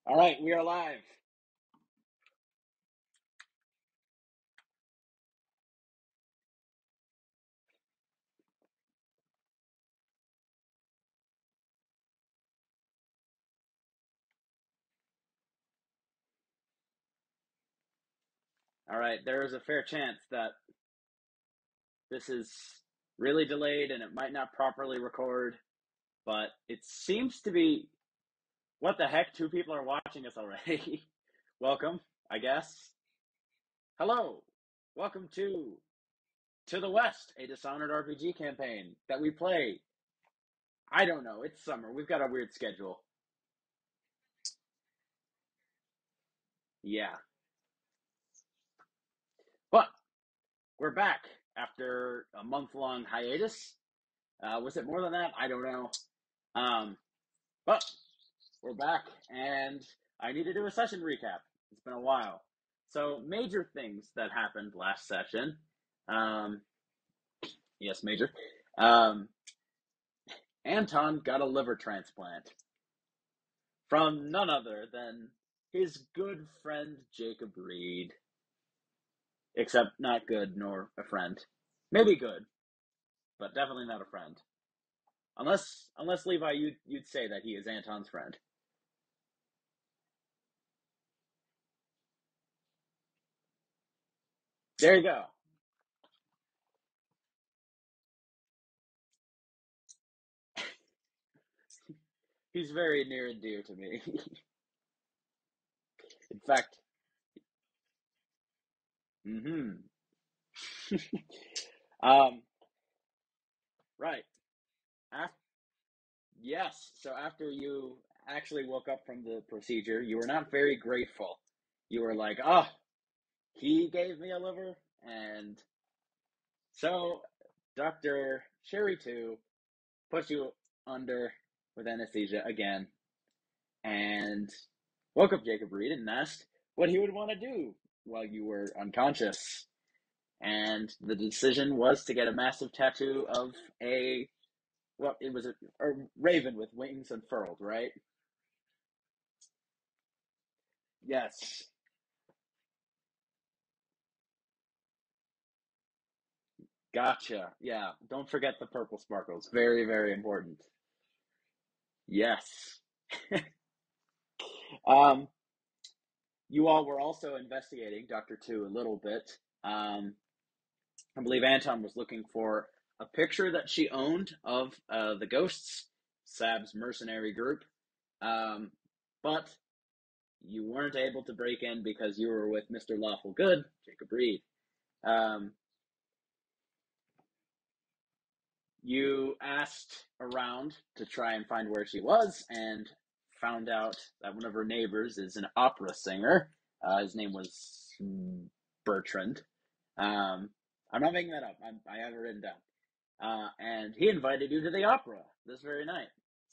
All right, we are live. All right, there is a fair chance that this is really delayed and it might not properly record, but it seems to be. What the heck? Two people are watching us already. Welcome, I guess. Hello. Welcome To the West, a Dishonored RPG campaign that we play. I don't know. It's summer. We've got a weird schedule. Yeah. But we're back after a month-long hiatus. Was it more than that? I don't know. But we're back, and I need to do a session recap. It's been a while. So, major things that happened last session. Um, yes, major. Um, Anton got a liver transplant from none other than his good friend Jacob Reed. Except not good nor a friend. Maybe good, but definitely not a friend. Unless Levi, you'd say that he is Anton's friend. There you go. He's very near and dear to me. In fact, mm-hmm. um, right. After, yes. So after you actually woke up from the procedure, you were not very grateful. You were like, "Oh, he gave me a liver," and so Doctor Sherry Two put you under with anesthesia again, and woke up Jacob Reed and asked what he would want to do while you were unconscious. And the decision was to get a massive tattoo of a well, it was a raven with wings unfurled, right? Yes. Gotcha. Yeah. Don't forget the purple sparkles. Very, very important. Yes. um, you all were also investigating Dr. Two a little bit. I believe Anton was looking for a picture that she owned of the ghosts, Sab's mercenary group. Um, but you weren't able to break in because you were with Mr. Lawful Good, Jacob Reed. Um, you asked around to try and find where she was and found out that one of her neighbors is an opera singer. His name was Bertrand. Um, I'm not making that up. I have it written down. And he invited you to the opera this very night.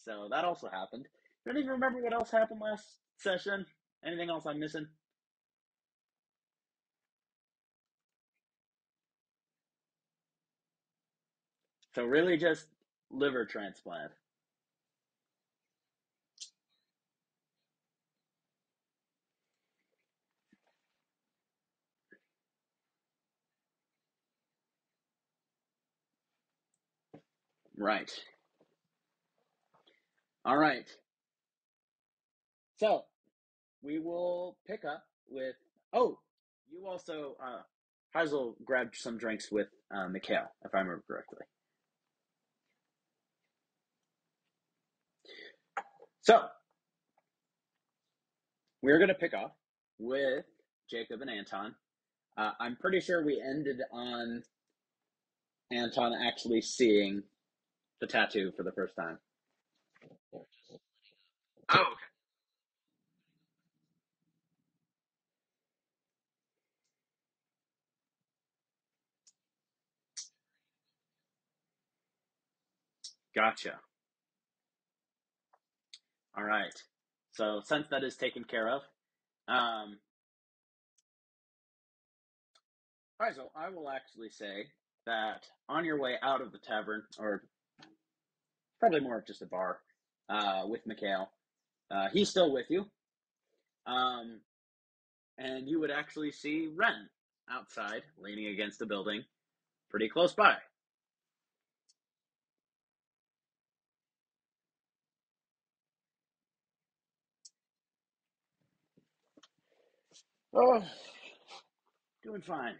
So that also happened. You don't even remember what else happened last session? Anything else I'm missing? So really just liver transplant. Right. All right. So we will pick up with. Oh, you also. Hazel grabbed some drinks with Mikhail, if I remember correctly. So we're going to pick up with Jacob and Anton. I'm pretty sure we ended on Anton actually seeing the tattoo for the first time. Oh, gotcha. All right. So since that is taken care of, um, all right. So I will actually say that on your way out of the tavern, or probably more of just a bar, with Mikhail, he's still with you. Um, and you would actually see Ren outside, leaning against a building, pretty close by. Oh, doing fine.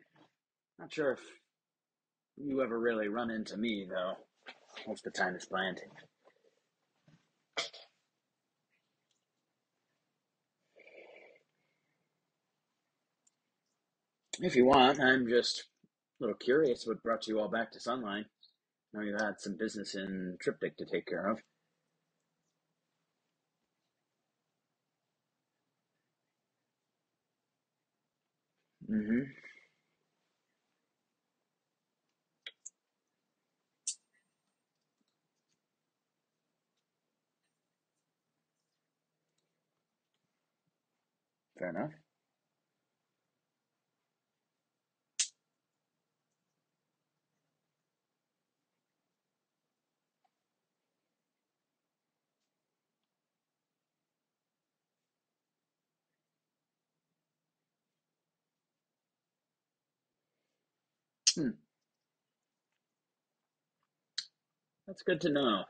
Not sure if you ever really run into me, though. Most of the time it's planned. If you want, I'm just a little curious what brought you all back to Sunline. I know you had some business in Triptych to take care of. Mm-hmm. Fair enough. Hmm. That's good to know.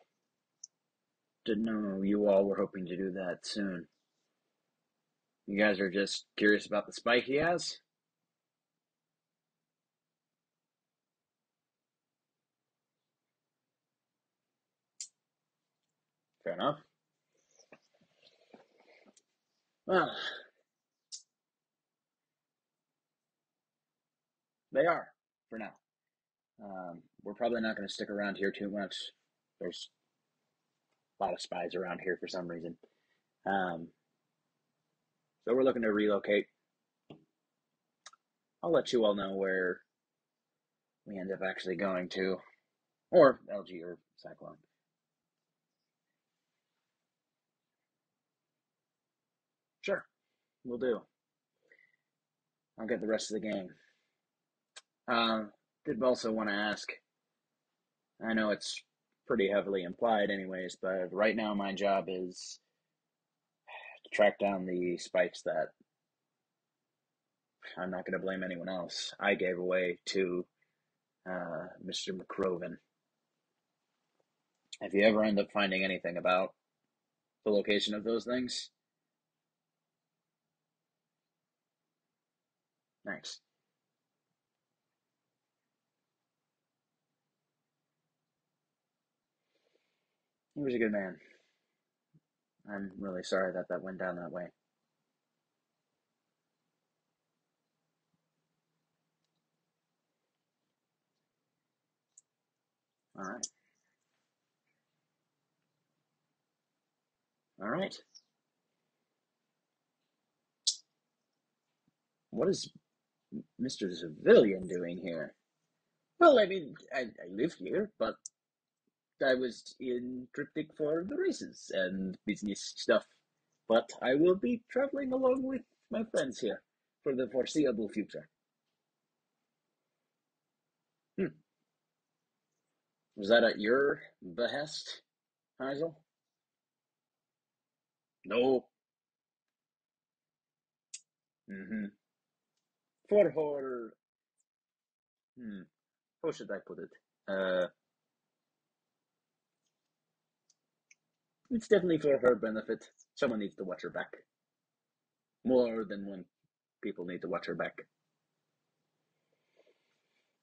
Didn't know you all were hoping to do that soon. You guys are just curious about the spike he has? Fair enough. Well, they are, for now. We're probably not going to stick around here too much. There's a lot of spies around here for some reason. Um, so we're looking to relocate. I'll let you all know where we end up actually going to, or LG or Cyclone. Sure, we'll do. I'll get the rest of the gang. Did also want to ask. I know it's pretty heavily implied, anyways, but right now my job is to track down the spikes that I'm not going to blame anyone else. I gave away to Mr. McCroven. If you ever end up finding anything about the location of those things, thanks. He was a good man. I'm really sorry that that went down that way. All right. All right. What is Mr. Civilian doing here? Well, I mean, I live here, but I was in Triptych for the races and business stuff. But I will be traveling along with my friends here for the foreseeable future. Hmm. Was that at your behest, Hazel? No. Mm-hmm. For her, hmm, how should I put it? Uh, it's definitely for her benefit. Someone needs to watch her back. More than one people need to watch her back.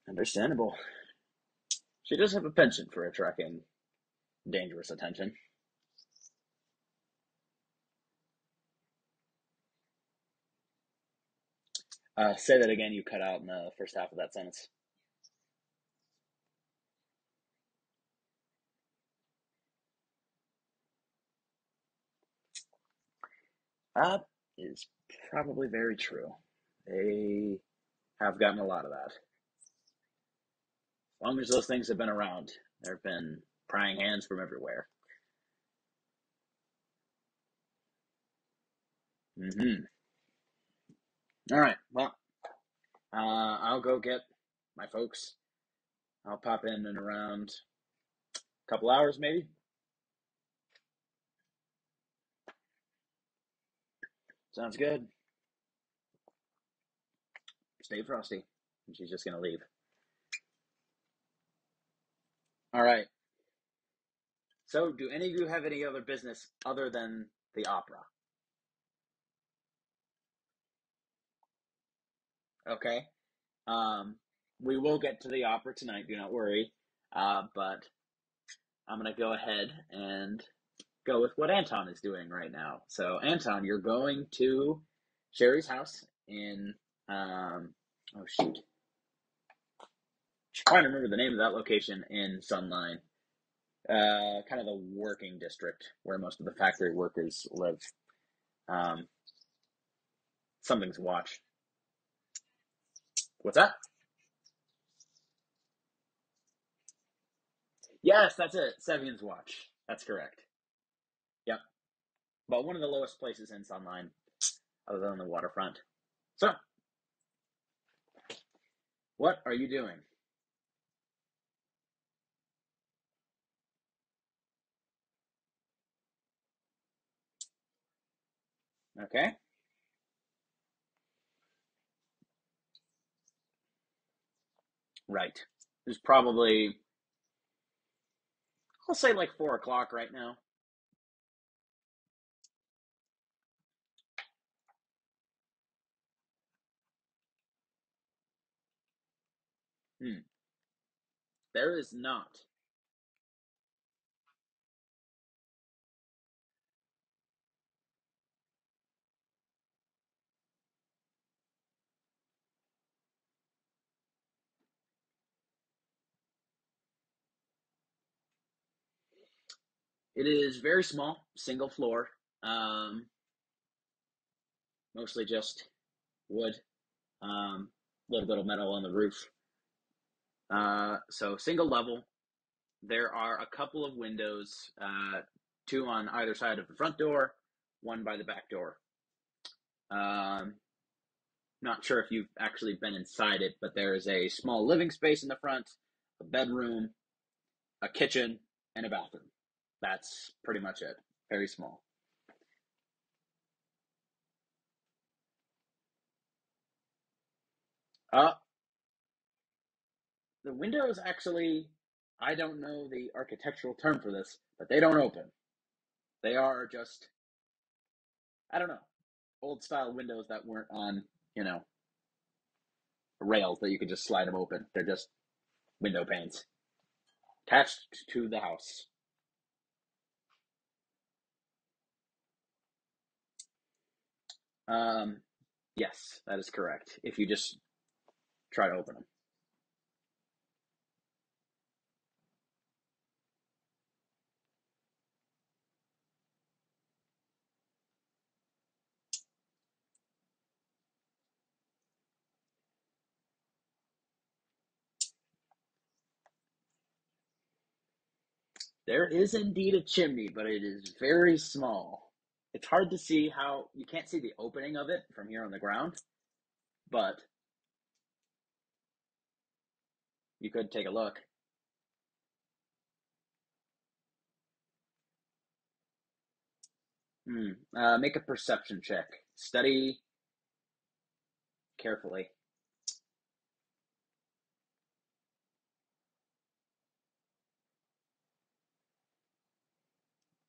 Understandable. She does have a penchant for attracting dangerous attention. Say that again. You cut out in the first half of that sentence. That is probably very true. They have gotten a lot of that. As long as those things have been around, there have been prying hands from everywhere. Mm-hmm. All right. Well, I'll go get my folks. I'll pop in around a couple hours, maybe. Sounds good. Stay frosty. And she's just gonna leave. All right. So, do any of you have any other business other than the opera? Okay. Um, we will get to the opera tonight. Do not worry. But I'm gonna go ahead and go with what Anton is doing right now. So, Anton, you're going to Sherry's house in oh shoot, trying to remember the name of that location in Sunline. Kind of the working district where most of the factory workers live. Um, something to watch. What's that? Yes, that's it. Sevian's Watch. That's correct. Yep. But one of the lowest places in Sunline, other than the waterfront. So, what are you doing? Okay. Right. There's probably, I'll say like 4 o'clock right now. Hmm. There is not. It is very small, single floor. Um, mostly just wood. A little bit of metal on the roof. So single level. There are a couple of windows, two on either side of the front door, one by the back door. Um, not sure if you've actually been inside it, but there is a small living space in the front, a bedroom, a kitchen, and a bathroom. That's pretty much it. Very small. Uh, the windows actually, I don't know the architectural term for this, but they don't open. They are just, I don't know, old style windows that weren't on, you know, rails that you could just slide them open. They're just window panes attached to the house. Um, yes, that is correct. If you just try to open them, there is indeed a chimney, but it is very small. It's hard to see how you can't see the opening of it from here on the ground, but you could take a look. Make a perception check. Study carefully.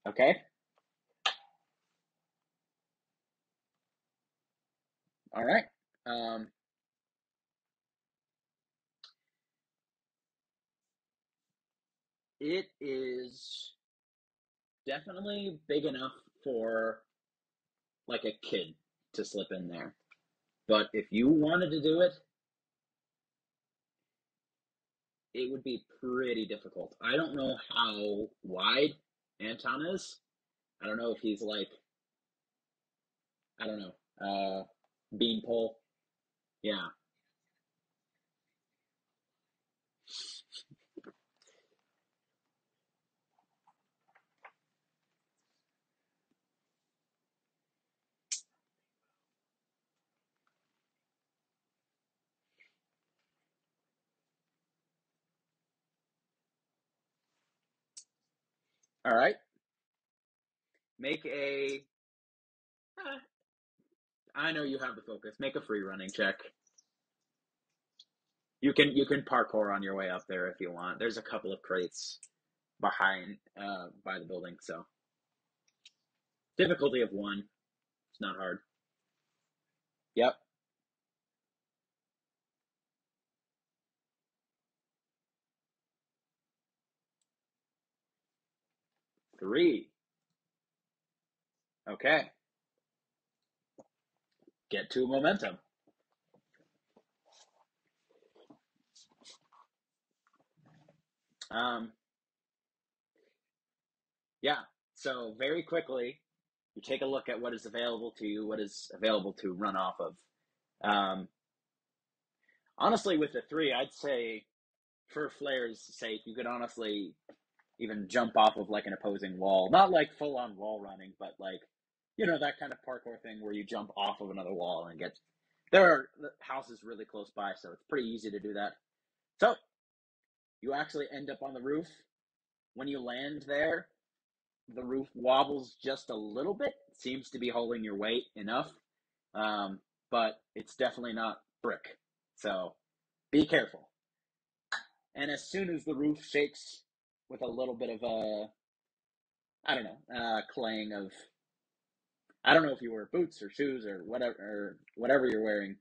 Okay. All right. Um, it is definitely big enough for like a kid to slip in there. But if you wanted to do it, it would be pretty difficult. I don't know how wide Anton is. I don't know if he's like, I don't know, beanpole. Yeah. All right. Make a I know you have the focus. Make a free running check. You can parkour on your way up there if you want. There's a couple of crates behind by the building, so difficulty of 1. It's not hard. Yep. 3. Okay. Get to momentum. Um, yeah. So very quickly, you take a look at what is available to you, what is available to run off of. Um, honestly, with the 3, I'd say for Flair's sake, you could honestly even jump off of like an opposing wall. Not like full on wall running, but like, that kind of parkour thing where you jump off of another wall and get. There are houses really close by, so it's pretty easy to do that. So you actually end up on the roof. When you land there, the roof wobbles just a little bit. It seems to be holding your weight enough, but it's definitely not brick. So be careful. And as soon as the roof shakes with a little bit of a, I don't know, clang of, I don't know if you wear boots or shoes or whatever you're wearing,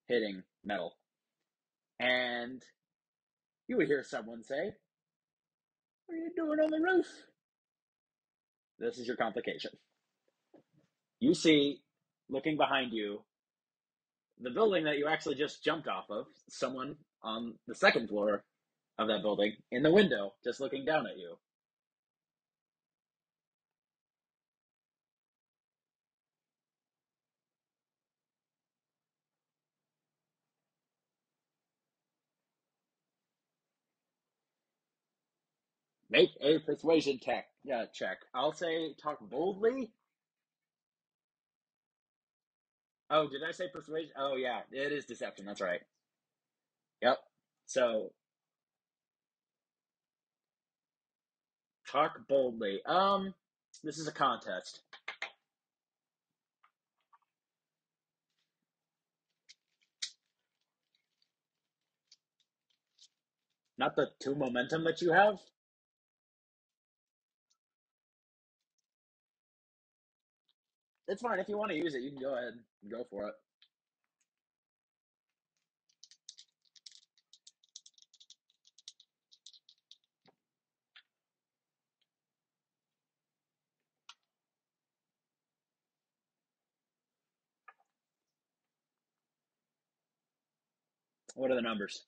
hitting metal, and you would hear someone say, "What are you doing on the roof?" This is your complication. You see, looking behind you, the building that you actually just jumped off of, someone on the second floor of that building in the window, just looking down at you. Make a persuasion check. I'll say talk boldly. Oh, did I say persuasion? Oh, yeah, it is deception. That's right. Yep. So talk boldly. This is a contest. Not the 2 momentum that you have. It's fine if you want to use it. You can go ahead and go for it. What are the numbers?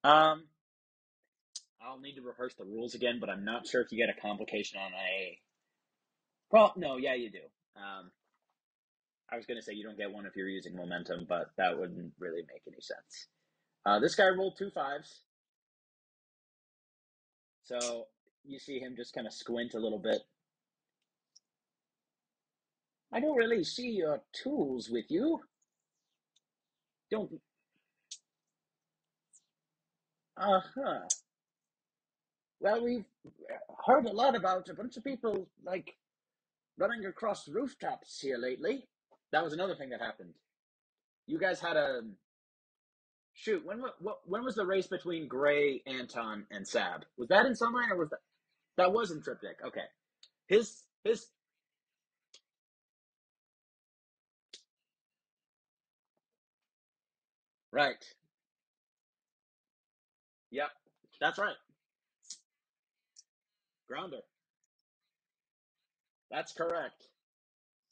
Um, I'll need to rehearse the rules again, but I'm not sure if you get a complication on a. Well, no, yeah, you do. I was going to say you don't get one if you're using momentum, but that wouldn't really make any sense. This guy rolled 2 5s, so you see him just kind of squint a little bit. I don't really see your tools with you. Don't. Uh-huh. Well, we've heard a lot about a bunch of people, like, running across rooftops here lately. That was another thing that happened. You guys had a shoot. When was the race between Gray, Anton, and Sab? Was that in Sunlight or was that was in Triptych? Okay. His right. Yep. That's right. Grounder. That's correct.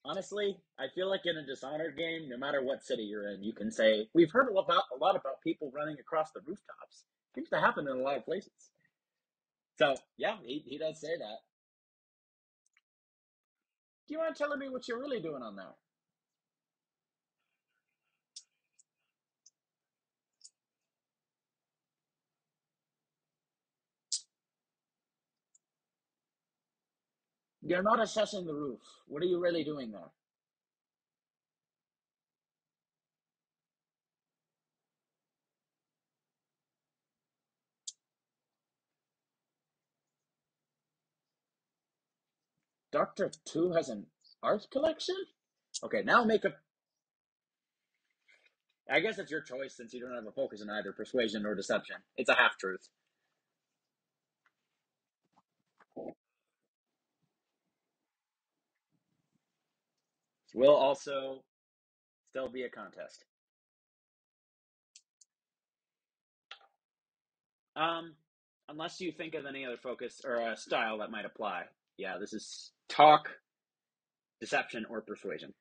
Honestly, I feel like in a Dishonored game, no matter what city you're in, you can say we've heard a lot about people running across the rooftops. Seems to happen in a lot of places. So yeah, he does say that. Do you mind telling me what you're really doing on there? You're not assessing the roof. What are you really doing there? Doctor Two has an art collection? Okay, now make a. I guess it's your choice since you don't have a focus in either persuasion or deception. It's a half truth. Will also still be a contest. Um, unless you think of any other focus or a style that might apply. Yeah, this is talk, deception, or persuasion.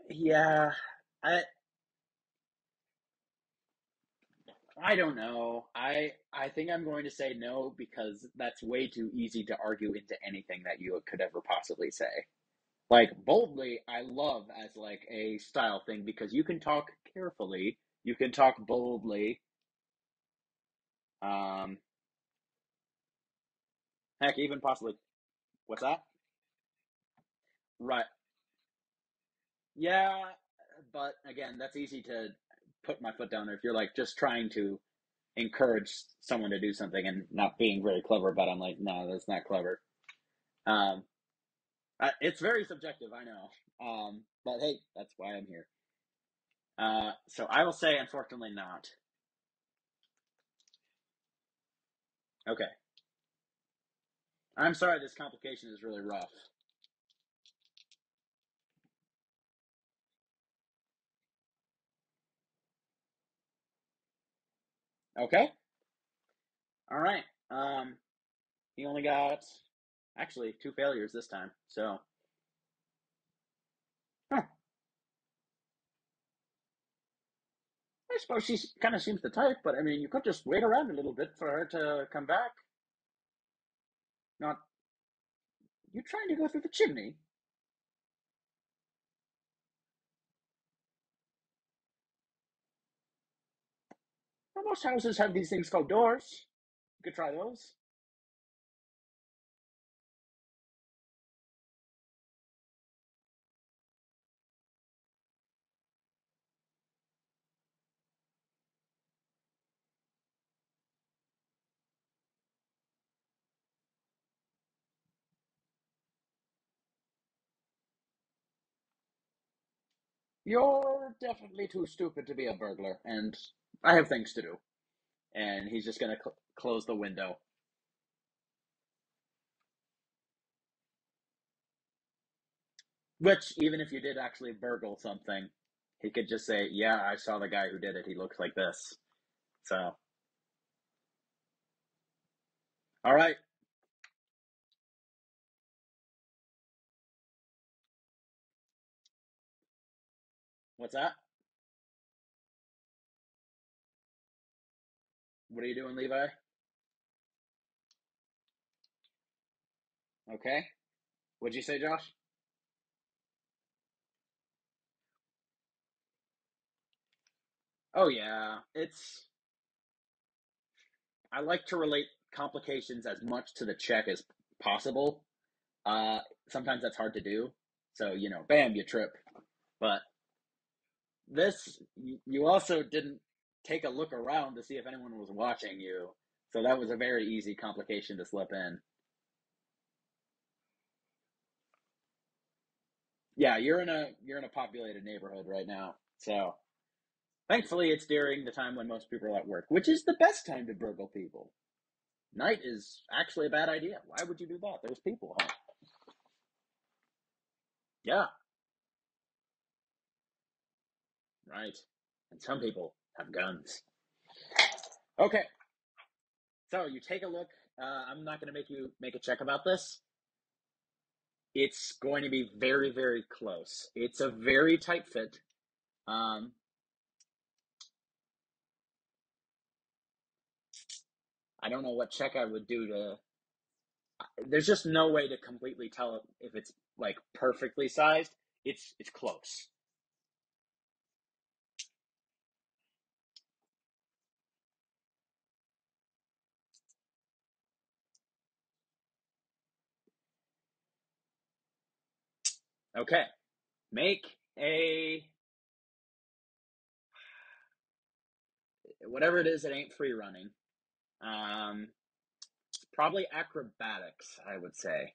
Yeah, I I don't know. I think I'm going to say no because that's way too easy to argue into anything that you could ever possibly say. Like boldly, I love as like a style thing because you can talk carefully, you can talk boldly. Um, heck, even possibly. What's that? Right. Yeah, but again, that's easy to put my foot down there if you're like just trying to encourage someone to do something and not being very clever about it. I'm like, no, that's not clever. Um, it's very subjective, I know. But hey, that's why I'm here. So I will say, unfortunately, not. Okay. I'm sorry, this complication is really rough. Okay. All right. He only got actually two failures this time. So, huh, I suppose she kind of seems the type, but I mean, you could just wait around a little bit for her to come back. Not you trying to go through the chimney. Well, most houses have these things called doors. You could try those. You're definitely too stupid to be a burglar, and I have things to do. And he's just gonna close the window. Which, even if you did actually burgle something, he could just say, "Yeah, I saw the guy who did it. He looks like this." So, all right, what's that? What are you doing, Levi? Okay. What'd you say, Josh? Oh yeah, it's. I like to relate complications as much to the check as possible. Uh, Sometimes that's hard to do. So bam, you trip. But this, you also didn't take a look around to see if anyone was watching you. So that was a very easy complication to slip in. Yeah, you're in a populated neighborhood right now. So thankfully, it's during the time when most people are at work, which is the best time to burgle people. Night is actually a bad idea. Why would you do that? There's people home. Yeah, right. And some people have guns. Okay, so you take a look. I'm not going to make you make a check about this. It's going to be very, very close. It's a very tight fit. Um, I don't know what check I would do to. There's just no way to completely tell if it's like perfectly sized. It's close. Okay, make a whatever it is, it ain't free running. Probably acrobatics, I would say.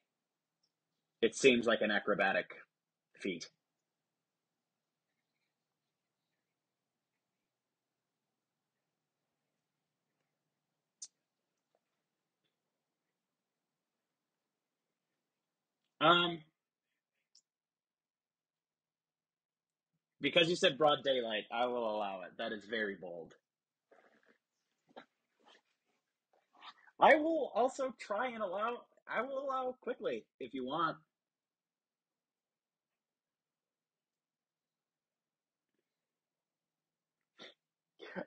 It seems like an acrobatic feat. Um, because you said broad daylight, I will allow it. That is very bold. I will also try and allow. I will allow quickly if you want.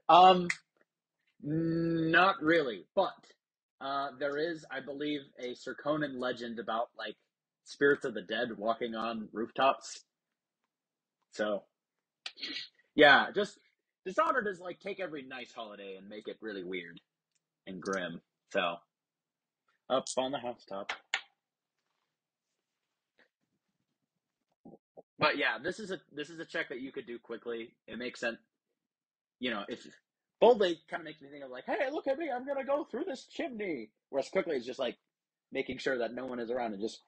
Um, Not really, but there is, I believe, a Circonan legend about like spirits of the dead walking on rooftops. So yeah, just Dishonored is like take every nice holiday and make it really weird and grim. So up on the housetop. But yeah, this is a check that you could do quickly. It makes sense, if boldly kind of makes me think of like, hey, look at me, I'm gonna go through this chimney. Whereas quickly is just like making sure that no one is around and just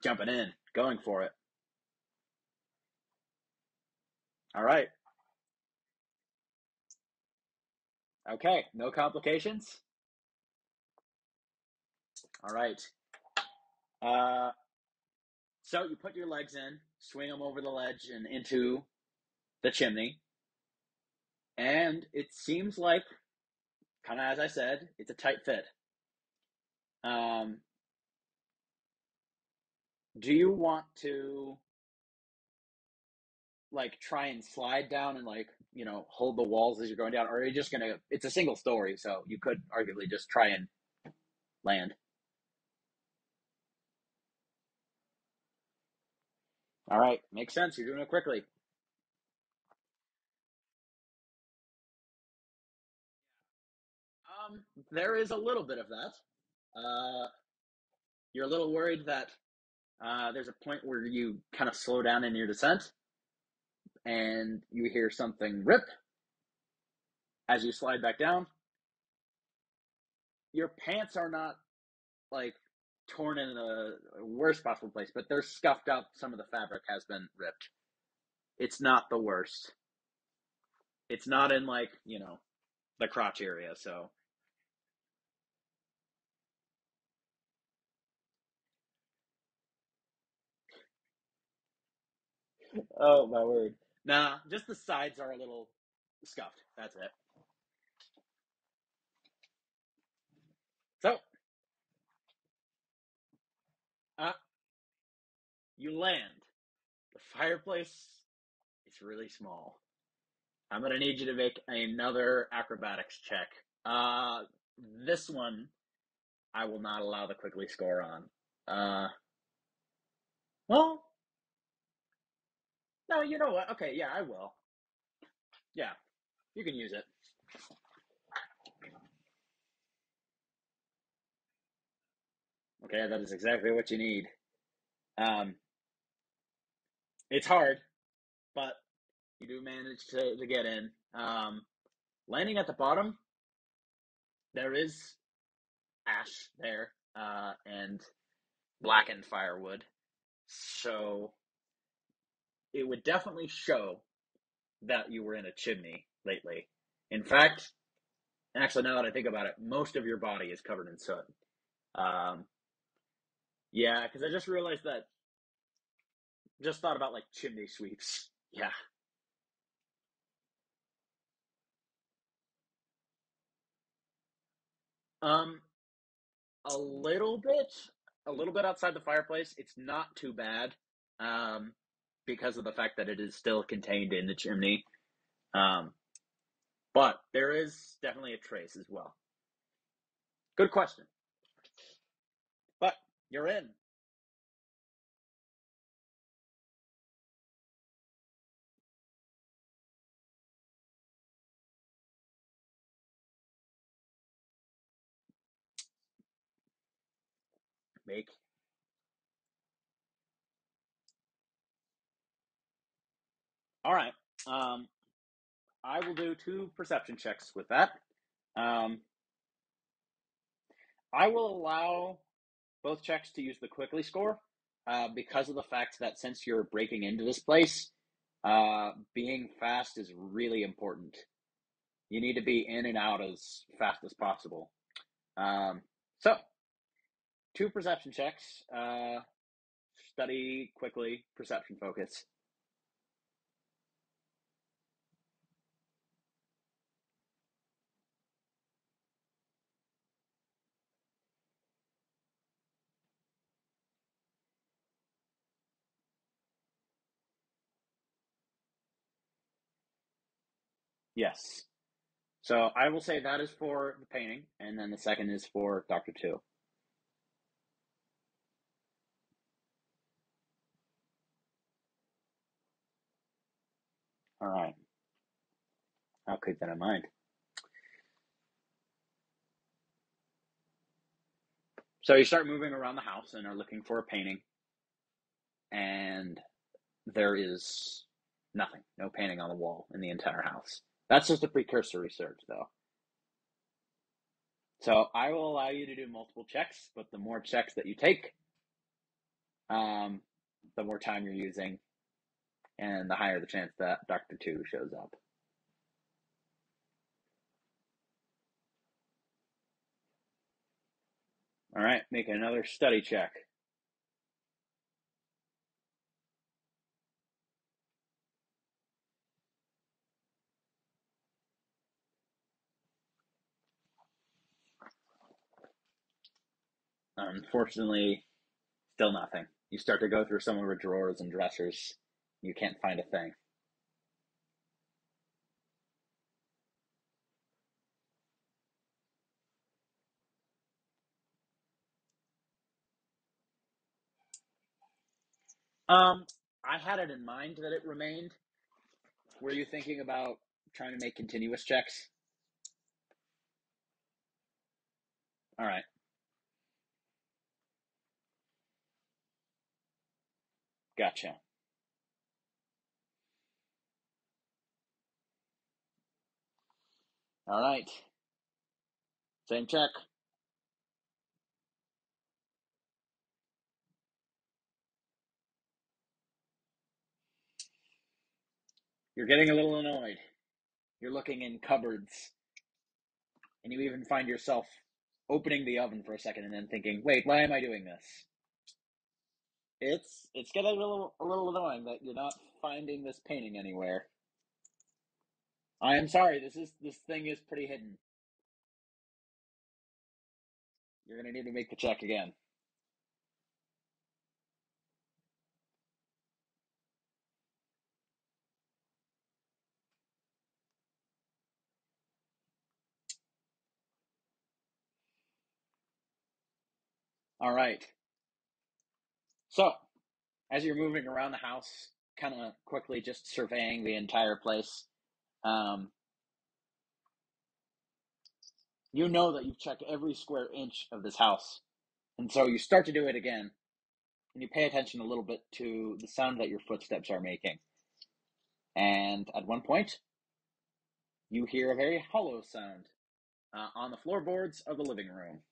jumping in, going for it. All right. Okay, no complications. All right. Uh, so you put your legs in, swing them over the ledge and into the chimney, and it seems like, kind of as I said, it's a tight fit. Um, do you want to like try and slide down and like hold the walls as you're going down, or are you just gonna? It's a single story, so you could arguably just try and land. All right, makes sense. You're doing it quickly. There is a little bit of that. Uh, you're a little worried that there's a point where you kind of slow down in your descent and you hear something rip as you slide back down. Your pants are not like torn in the worst possible place, but they're scuffed up. Some of the fabric has been ripped. It's not the worst. It's not in like, the crotch area. So, oh my word. Nah, just the sides are a little scuffed. That's it. So, uh, you land. The fireplace is really small. I'm gonna need you to make another acrobatics check. This one I will not allow the quickly score on. Uh, well, no, you know what? Okay, yeah, I will. Yeah, you can use it. Okay, that is exactly what you need. Um, it's hard, but you do manage to get in. Landing at the bottom, there is ash there and blackened firewood, so it would definitely show that you were in a chimney lately. In fact, actually, now that I think about it, most of your body is covered in soot. Um, yeah, because I just realized that, just thought about like chimney sweeps. Yeah. Um, a little bit, a little bit outside the fireplace. It's not too bad, um, because of the fact that it is still contained in the chimney. Um, but there is definitely a trace as well. Good question. But you're in. Make. All right. Um, I will do 2 perception checks with that. Um, I will allow both checks to use the quickly score because of the fact that since you're breaking into this place, being fast is really important. You need to be in and out as fast as possible. So, 2 perception checks. Study quickly, perception focus. Yes. So I will say that is for the painting, and then the second is for Dr. Two. All right. I'll keep that in mind. So you start moving around the house and are looking for a painting, and there is nothing, no painting on the wall in the entire house. That's just a precursory search, though. So I will allow you to do multiple checks, but the more checks that you take, the more time you're using, and the higher the chance that Dr. Two shows up. All right, make another study check. Unfortunately, still nothing. You start to go through some of her drawers and dressers. You can't find a thing. I had it in mind that it remained. Were you thinking about trying to make continuous checks? All right. Gotcha. All right. Same check. You're getting a little annoyed. You're looking in cupboards, and you even find yourself opening the oven for a second and then thinking, "Wait, why am I doing this?" It's getting a little annoying that you're not finding this painting anywhere. I am sorry. This thing is pretty hidden. You're gonna need to make the check again. All right. So as you're moving around the house, kind of quickly just surveying the entire place, um, you know that you've checked every square inch of this house. And so you start to do it again, and you pay attention a little bit to the sound that your footsteps are making. And at one point, you hear a very hollow sound on the floorboards of the living room.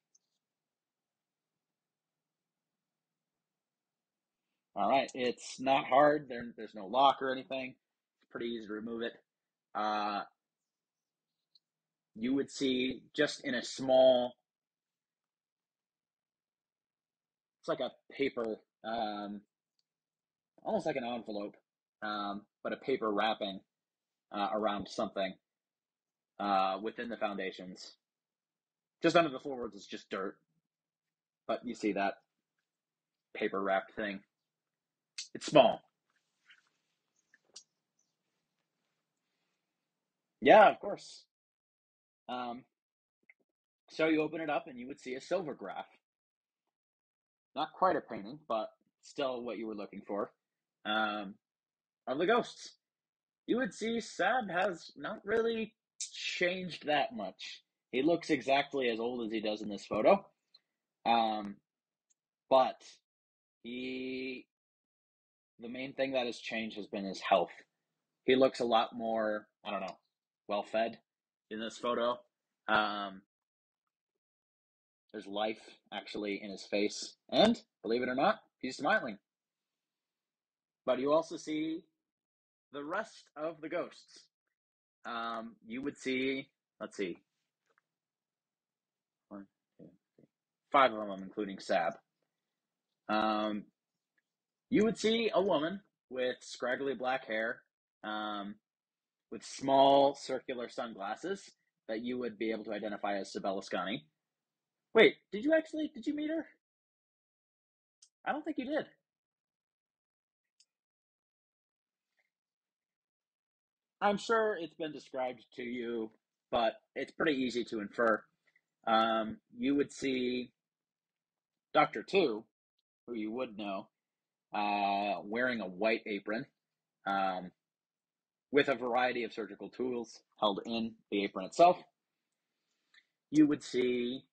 All right, it's not hard. There's no lock or anything. It's pretty easy to remove it. Uh, you would see just in a small, it's like a paper, almost like an envelope, but a paper wrapping around something within the foundations. Just under the floorboards is just dirt, but you see that paper wrapped thing. It's small. Yeah, of course. Um, so you open it up and you would see a silver graph. Not quite a painting, but still what you were looking for. Um, of the ghosts. You would see Sab has not really changed that much. He looks exactly as old as he does in this photo. Um, but he, the main thing that has changed has been his health. He looks a lot more, I don't know, well fed in this photo. Um, there's life actually in his face, and believe it or not, he's smiling. But you also see the rest of the ghosts. You would see, let's see, one, two, three, five of them, including Sab. You would see a woman with scraggly black hair, with small circular sunglasses that you would be able to identify as Sibella Scani. Wait, did you meet her? I don't think you did. I'm sure it's been described to you, but it's pretty easy to infer. You would see Dr. Two, who you would know, wearing a white apron, um, with a variety of surgical tools held in the apron itself. You would see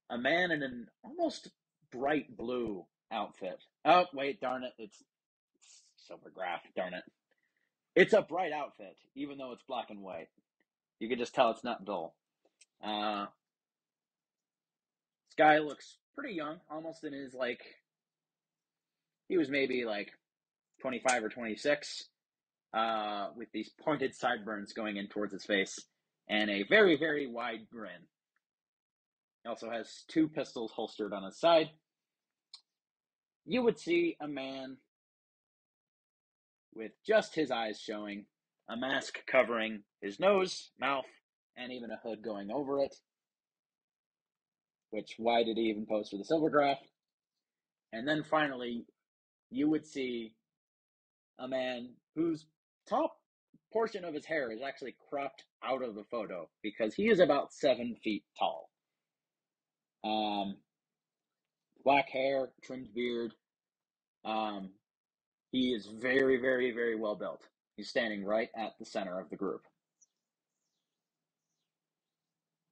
a man in an almost bright blue outfit. Oh, wait, darn it. It's silver graph, darn it. It's a bright outfit, even though it's black and white. You can just tell it's not dull. Uh, this guy looks pretty young, almost in his, like, he was maybe like 25 or 26, with these pointed sideburns going in towards his face and a very, very wide grin. He also has two pistols holstered on his side. You would see a man with just his eyes showing, a mask covering his nose, mouth, and even a hood going over it. Which, why did he even pose for the silver graph? And then finally, you would see a man whose top portion of his hair is actually cropped out of the photo because he is about 7 feet tall. Um, Black hair, trimmed beard. Um, he is very, very, very well built. He's standing right at the center of the group.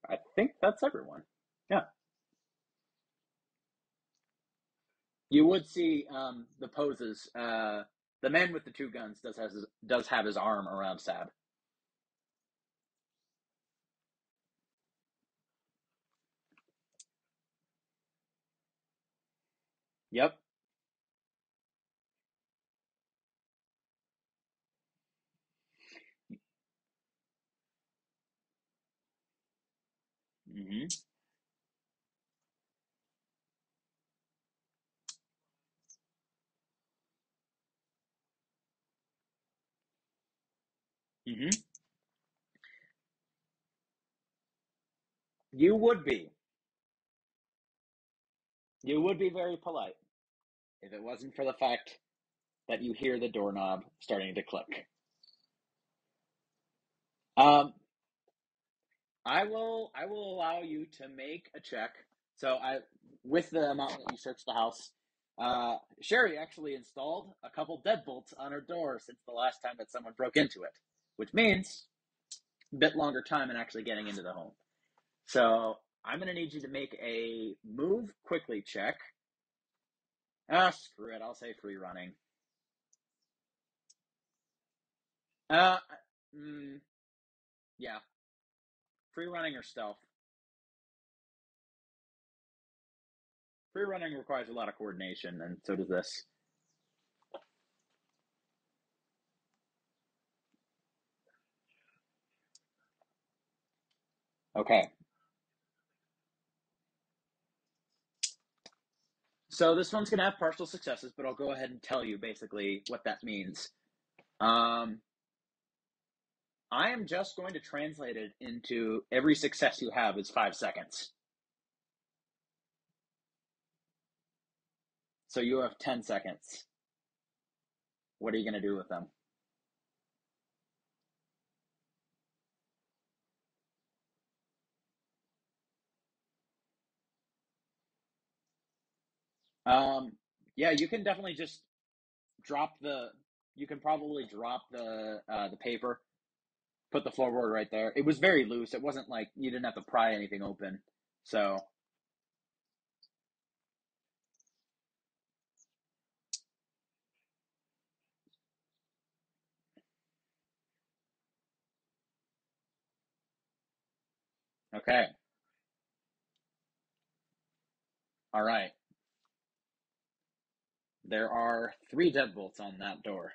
I think that's everyone. Yeah. You would see the poses. The man with the two guns does have his arm around Sab. Yep. Mm-hmm. Mm-hmm. You would be. You would be very polite if it wasn't for the fact that you hear the doorknob starting to click. Um, I will allow you to make a check. So with the amount that you searched the house, Sherry actually installed a couple deadbolts on her door since the last time that someone broke into it, which means a bit longer time in actually getting into the home. So I'm gonna need you to make a move quickly check. Screw it. I'll say free running. Uh, mm, yeah, free running or stealth. Free running requires a lot of coordination, and so does this. Okay, so this one's gonna have partial successes, but I'll go ahead and tell you basically what that means. Um, I am just going to translate it into every success you have is 5 seconds. So you have 10 seconds. What are you going to do with them? Yeah, you can definitely just drop the. You can probably drop the paper, put the floorboard right there. It was very loose. It wasn't like you didn't have to pry anything open. So, Okay. All right. There are 3 deadbolts on that door.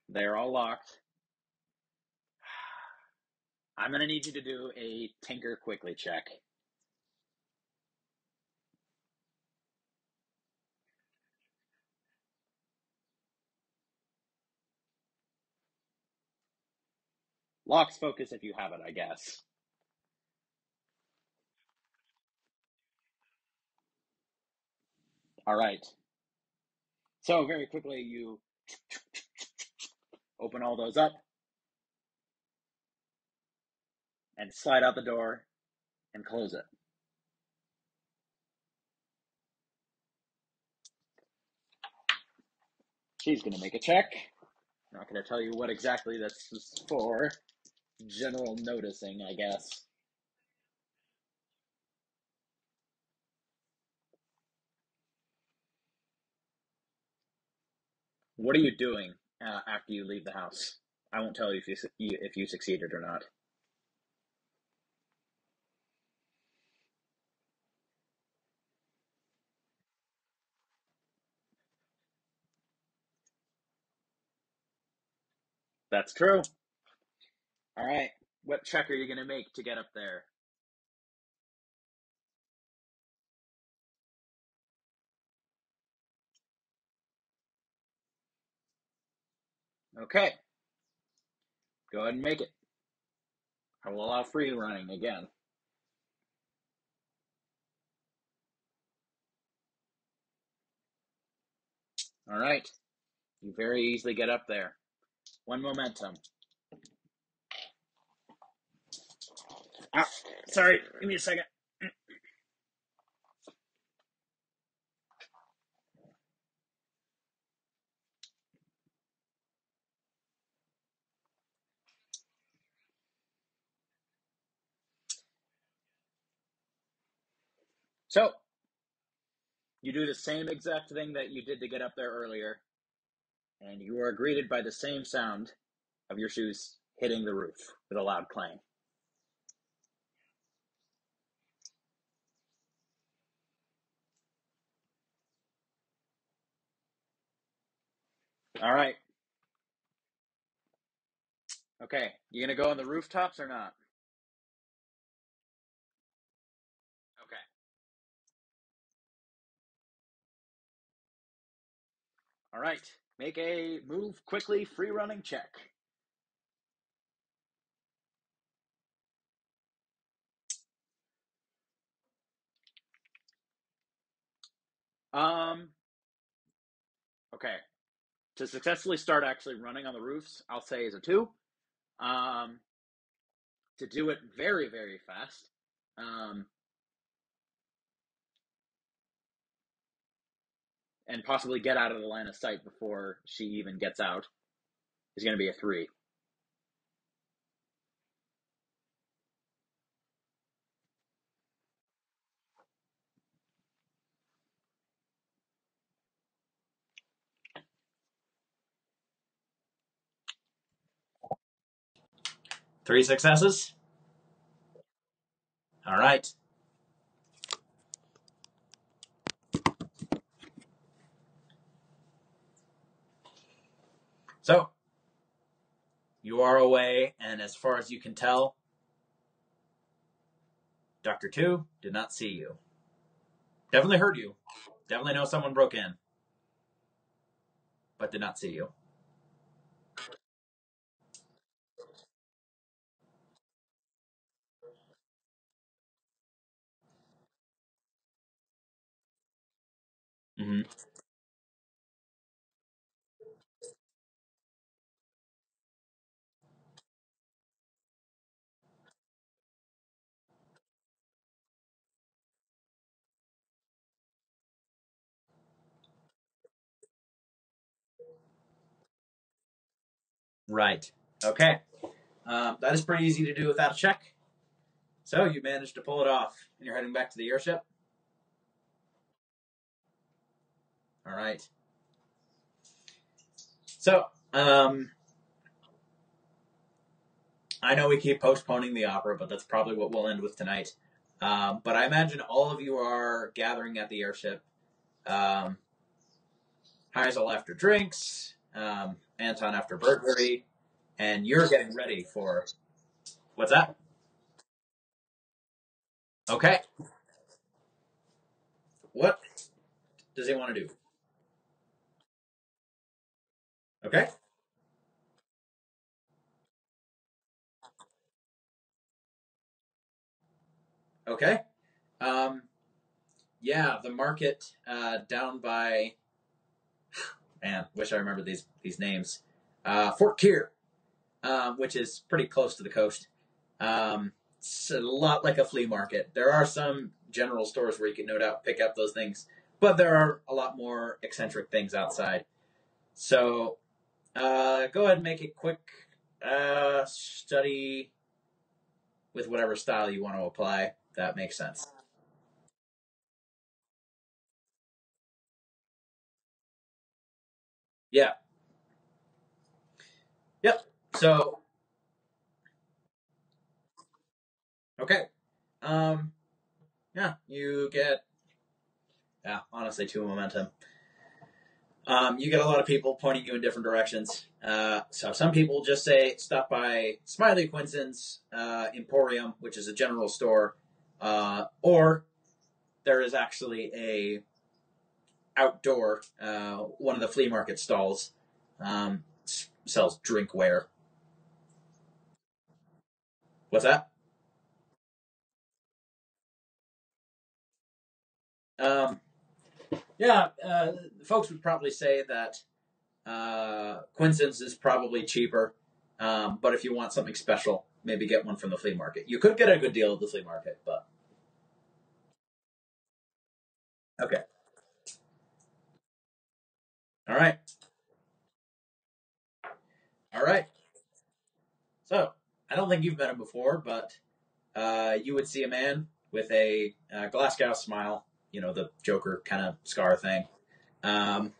They're all locked. I'm going to need you to do a Tinker Quickly check. Locks focus if you have it, I guess. All right. So very quickly, you open all those up and slide out the door and close it. She's going to make a check. I'm not going to tell you what exactly this is for. General noticing, I guess. What are you doing after you leave the house? I won't tell you if you succeeded or not. That's true. All right. What check are you going to make to get up there? Okay. Go ahead and make it. I will allow free running again. All right. You very easily get up there. 1 momentum. Ah, sorry. Give me a second. So, you do the same exact thing that you did to get up there earlier, and you are greeted by the same sound of your shoes hitting the roof with a loud clang. All right. Okay. You gonna go on the rooftops or not? Okay. All right. Make a move quickly, free running check. Um. Okay. To successfully start actually running on the roofs, I'll say is a 2. Um. To do it very very fast, um, and possibly get out of the line of sight before she even gets out is going to be a 3. 3 successes. All right. So you are away, and as far as you can tell, Dr. Two did not see you. Definitely heard you. Definitely know someone broke in, but did not see you. Mm-hmm. Right. Okay. That is pretty easy to do without a check. So you managed to pull it off, and you're heading back to the airship. All right. So, I know we keep postponing the opera, but that's probably what we'll end with tonight. But I imagine all of you are gathering at the airship. Heisel after drinks, Anton after burglary, and you're getting ready for what's that? Okay. What does he want to do? Okay. Okay. Um, yeah, the market down by man, wish I remember these names. Fort Keir, which is pretty close to the coast. It's a lot like a flea market. There are some general stores where you can no doubt pick up those things, but there are a lot more eccentric things outside. So go ahead and make it quick. Study with whatever style you want to apply. That makes sense. Yeah. Yep. So okay. Um. Yeah. You get honestly two momentum. You get a lot of people pointing you in different directions. So some people just say stop by Smiley Quinson's Emporium, which is a general store, or there is actually a outdoor one of the flea market stalls sells drinkware. What's that? Um, yeah, folks would probably say that Quinson's is probably cheaper, but if you want something special, maybe get one from the flea market. You could get a good deal at the flea market, but okay. All right. All right. So, I don't think you've met him before, but you would see a man with a Glasgow smile, the Joker kind of scar thing. Um,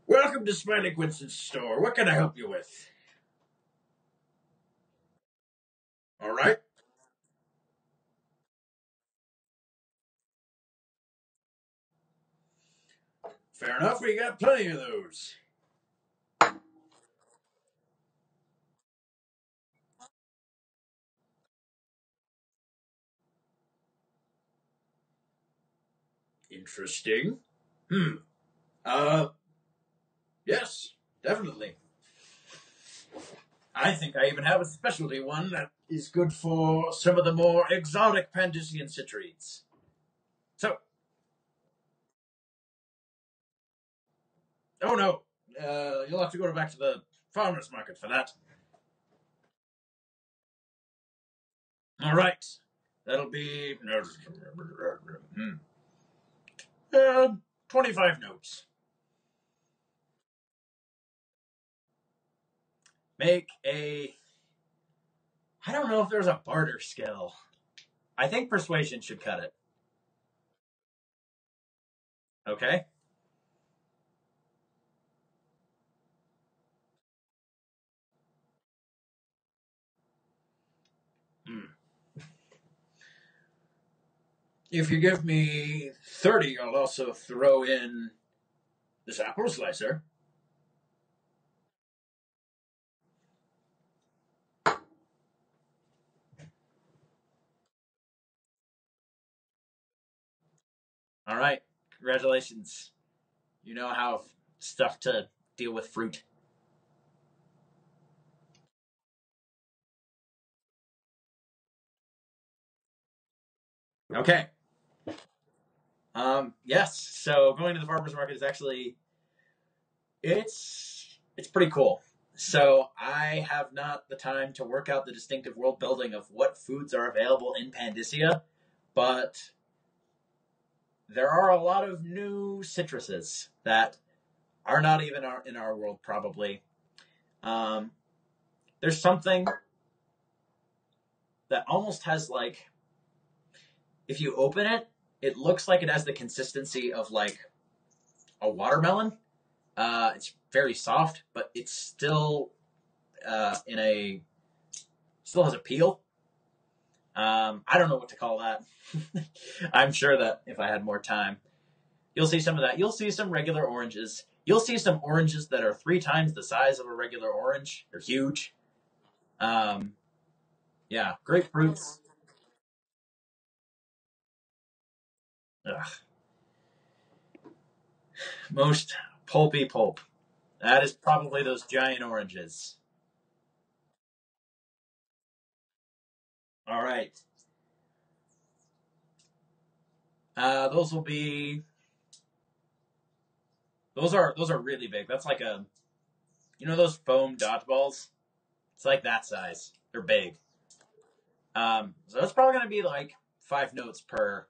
Welcome to Smiley Quinson's store. What can I help you with? All right. Fair enough. We got plenty of those. Interesting. Hmm. Uh, yes, definitely. I think I even have a specialty one that is good for some of the more exotic Pandician citrates. So, oh no, you'll have to go back to the farmer's market for that. All right, that'll be 25 notes. Make a. I don't know if there's a barter skill. I think persuasion should cut it. Okay. Hmm. If you give me 30, I'll also throw in this apple slicer. All right. Congratulations. You know how stuff to deal with fruit. Okay. Yes. So going to the farmers market is actually it's pretty cool. So I have not the time to work out the distinctive world building of what foods are available in Pandacia, but there are a lot of new citruses that are not even in our world probably. Um, there's something that almost has like if you open it, it looks like it has the consistency of like a watermelon. It's very soft, but it's still in a Still has a peel. I don't know what to call that. I'm sure that if I had more time, you'll see some of that. You'll see some regular oranges. You'll see some oranges that are 3 times the size of a regular orange. They're huge. Um, yeah, grapefruits. Ugh, most pulpy pulp. That is probably those giant oranges. All right. Those will be. Those are really big. That's like a those foam dodgeballs. It's like that size. They're big. So that's probably gonna be like 5 notes per.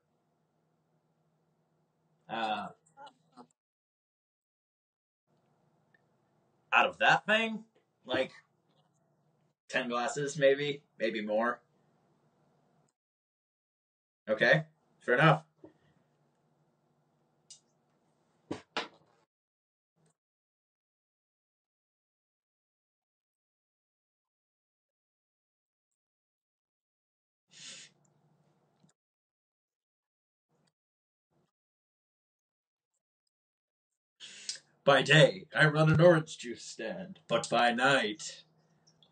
Uh, Out of that thing, like 10 glasses, maybe more. Okay, fair enough. By day, I run an orange juice stand, but by night,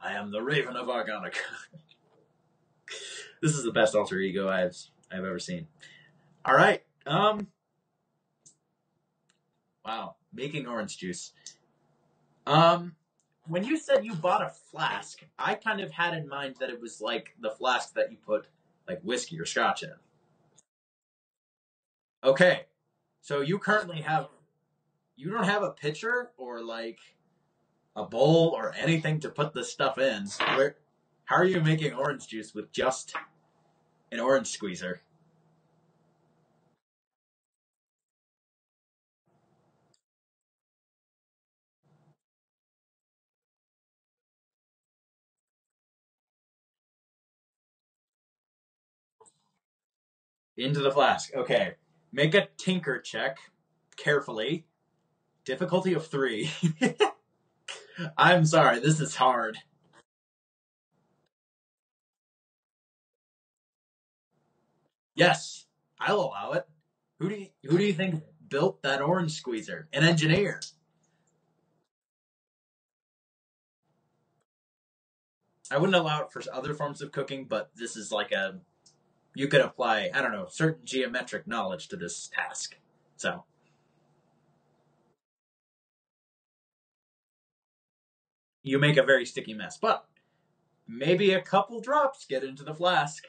I am the Raven of Argonica. This is the best alter ego I've ever seen. All right. Wow, making orange juice. Um, when you said you bought a flask, I kind of had in mind that it was like the flask that you put like whiskey or scotch in. Okay, so you don't have a pitcher or like a bowl or anything to put this stuff in. How are you making orange juice with just an orange squeezer? Into the flask. Okay. Make a tinker check carefully. Difficulty of 3. I'm sorry, this is hard. Yes, I'll allow it. Who do you think built that orange squeezer? An engineer. I wouldn't allow it for other forms of cooking, but this is like a you could apply, I don't know, certain geometric knowledge to this task. So you make a very sticky mess. But maybe a couple drops get into the flask.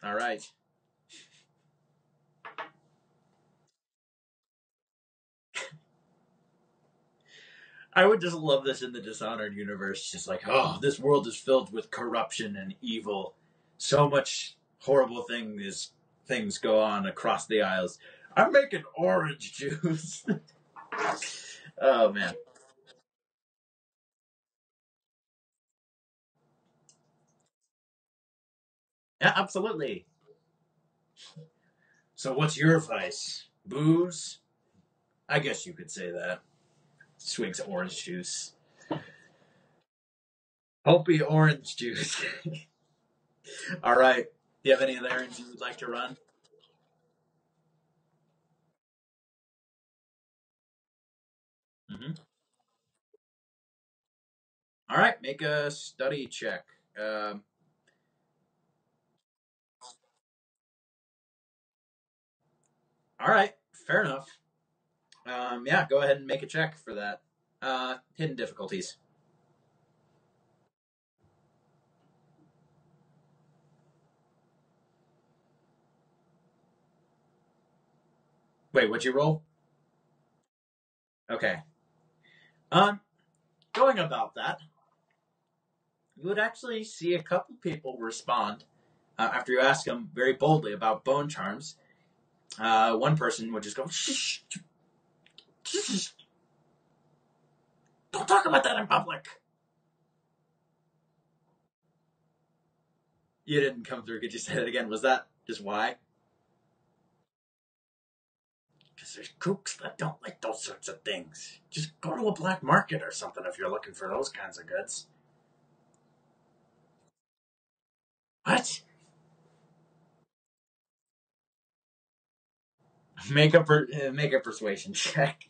All right. I would just love this in the Dishonored universe. Just like, oh, this world is filled with corruption and evil. So much horrible things go on across the Isles. I'm making orange juice. Oh man. Yeah, absolutely. So what's your vice? Booze? I guess you could say that. Swigs orange juice. Pulpy orange juice. All right. Do you have any other errands you would like to run? Mm-hmm. All right. Make a study check. Um, all right. Fair enough. Yeah, go ahead and make a check for that. Hidden difficulties. Wait, what'd you roll? Okay. Um, Going about that, you would actually see a couple people respond after you ask them very boldly about bone charms. One person would just go, shh, shh, don't talk about that in public. You didn't come through. Could you say that again? Was that just why? Because there's kooks that don't like those sorts of things. Just go to a black market or something if you're looking for those kinds of goods. What? Make a persuasion check.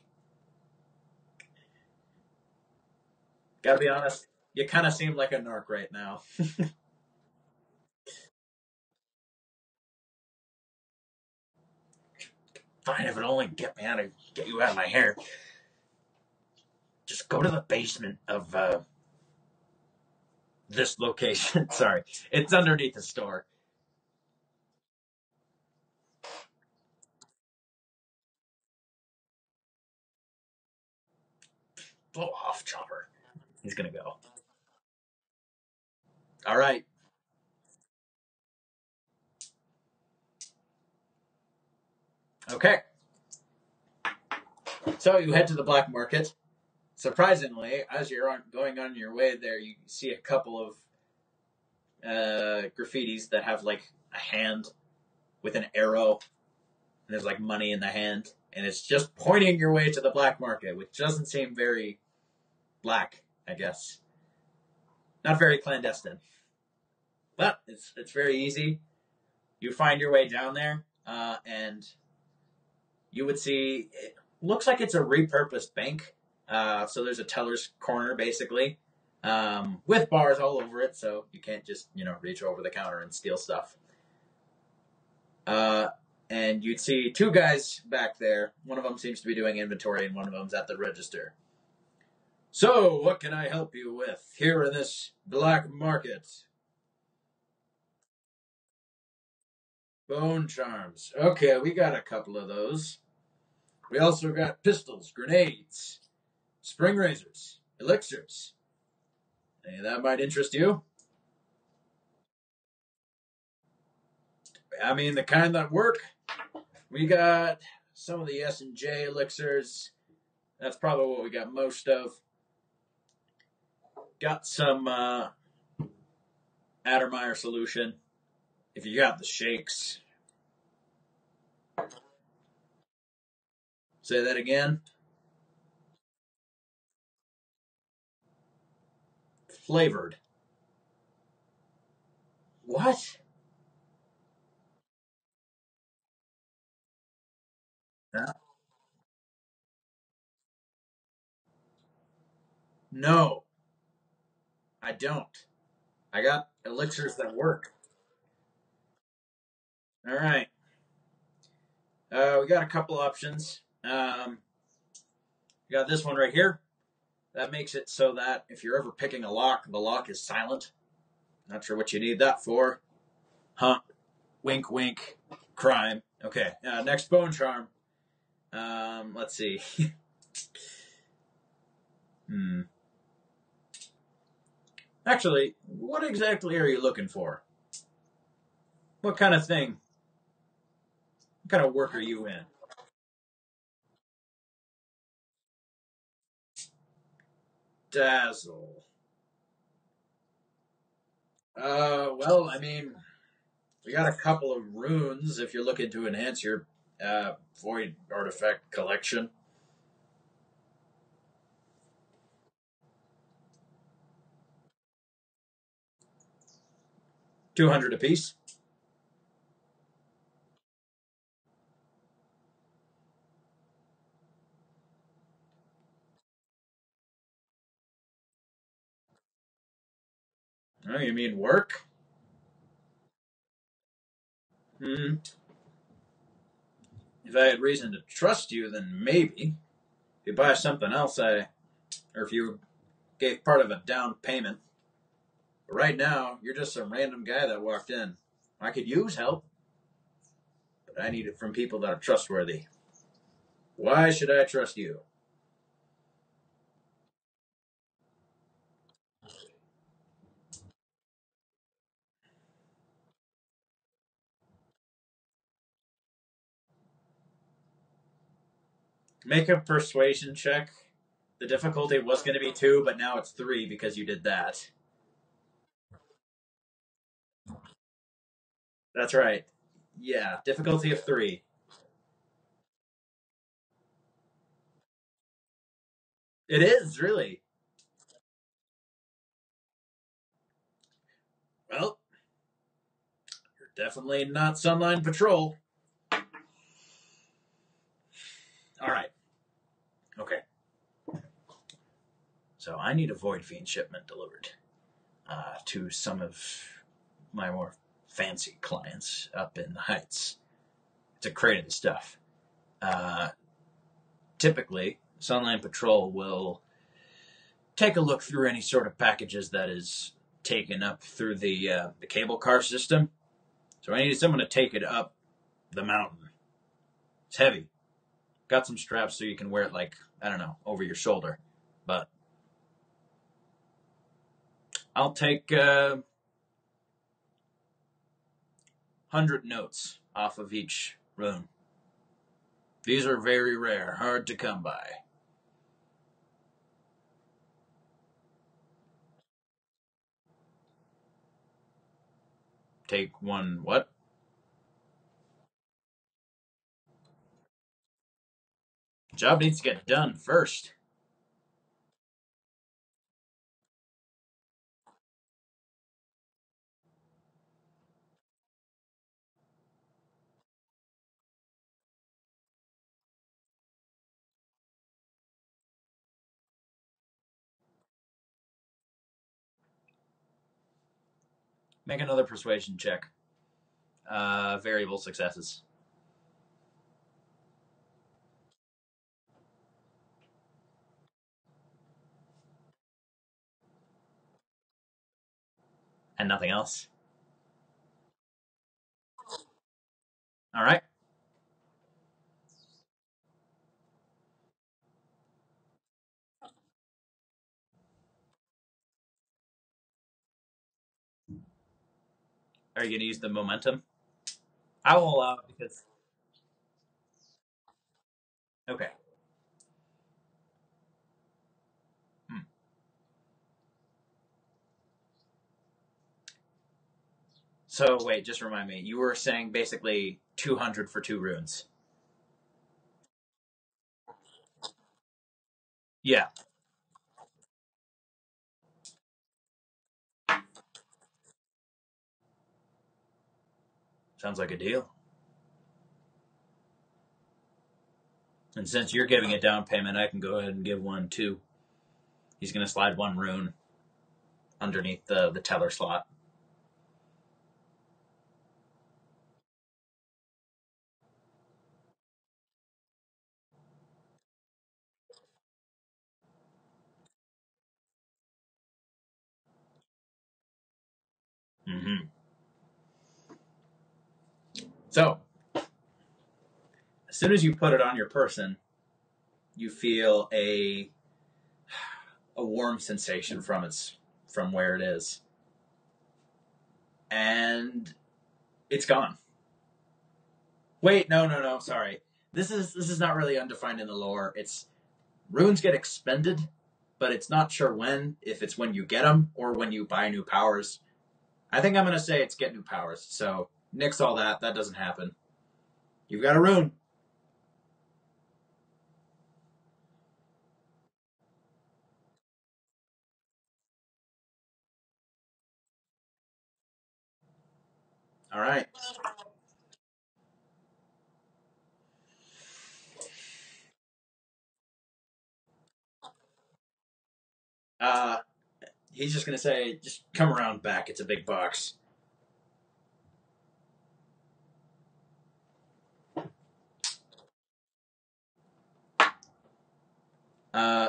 Gotta be honest, you kind of seem like a narc right now. Fine, if it'll only get you out of my hair. Just go to the basement of this location. Sorry, it's underneath the store. Blow off, Chopper. He's gonna go. All right. Okay. So you head to the black market. Surprisingly, as you're going on your way there, you see a couple of graffitis that have like a hand with an arrow, and there's like money in the hand, and it's just pointing your way to the black market, which doesn't seem very black, I guess. Not very clandestine, but it's very easy. You find your way down there, and you would see it looks like it's a repurposed bank. So there's a teller's corner basically, with bars all over it, so you can't just reach over the counter and steal stuff. Uh, and you'd see two guys back there. One of them seems to be doing inventory, and one of them's at the register. So, what can I help you with here in this black market? Bone charms. Okay, we got a couple of those. We also got pistols, grenades, spring razors, elixirs. Any of that might interest you? I mean, the kind that work. We got some of the S&J elixirs. That's probably what we got most of. Got some Addermeyer solution. If you got the shakes. Say that again. Flavored. What? Huh? No, I don't. I got elixirs that work. All right. We got a couple options. We got this one right here. That makes it so that if you're ever picking a lock, the lock is silent. Not sure what you need that for. Huh. Wink, wink. Crime. Okay. Next bone charm. Let's see. hmm. Actually, what exactly are you looking for? What kind of thing? What kind of work are you in? Dazzle. Well, I mean, we got a couple of runes if you're looking to enhance your void artifact collection. 200 apiece. Oh, you mean work? Hmm. If I had reason to trust you, then maybe. If you buy something else, or if you gave part of a down payment. But right now, you're just some random guy that walked in. I could use help, but I need it from people that are trustworthy. Why should I trust you? Make a persuasion check. The difficulty was going to be 2, but now it's 3 because you did that. That's right. Yeah, difficulty of 3. It is, really. Well, you're definitely not Sunline Patrol. All right. Okay. So I need a Void Fiend shipment delivered to some of my more fancy clients up in the Heights. It's a crate of stuff. Uh, Typically, Sunline Patrol will take a look through any sort of packages that is taken up through the cable car system. So I needed someone to take it up the mountain. It's heavy. Got some straps so you can wear it like, I don't know, over your shoulder. But I'll take 100 notes off of each rune. These are very rare, hard to come by. Take one what? Job needs to get done first. Make another persuasion check. Variable successes. And nothing else. All right. Are you going to use the momentum? I will allow it because. Okay. Hmm. So, wait, just remind me. You were saying basically 200 for 2 runes. Yeah. Sounds like a deal. And since you're giving a down payment, I can go ahead and give one too. He's going to slide 1 rune underneath the teller slot. Mm-hmm. So, as soon as you put it on your person, you feel a warm sensation from where it is, and it's gone. Wait, no, no, no. Sorry. This is not really undefined in the lore. It's runes get expended, but it's not sure when. If it's when you get them or when you buy new powers. I think I'm gonna say it's get new powers. So nix all that. That doesn't happen. You've got a rune. All right. Uh, he's just gonna say, just come around back. It's a big box.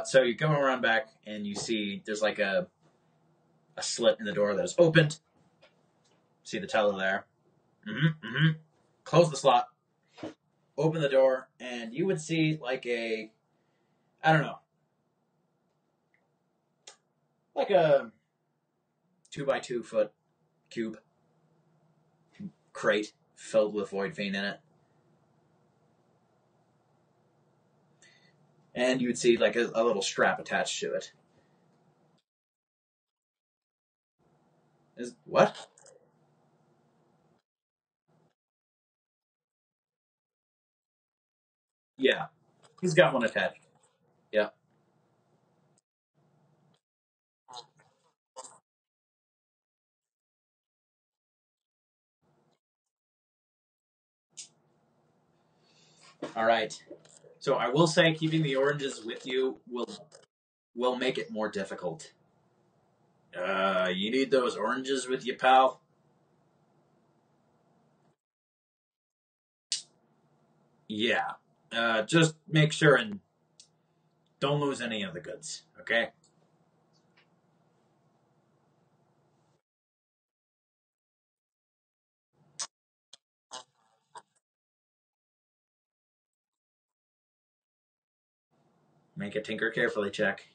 So you come around back and you see there's like a slit in the door that is opened. See the teller there. Mm-hmm, mm-hmm. Close the slot. Open the door, and you would see like I don't know, like a 2 by 2 foot cube crate filled with void fiend in it, and you would see like a little strap attached to it. Is what? Yeah, he's got one attached. Yeah. All right. So I will say, keeping the oranges with you will make it more difficult. You need those oranges with you, pal. Yeah. Just make sure and don't lose any of the goods. Okay. Make a tinker carefully check.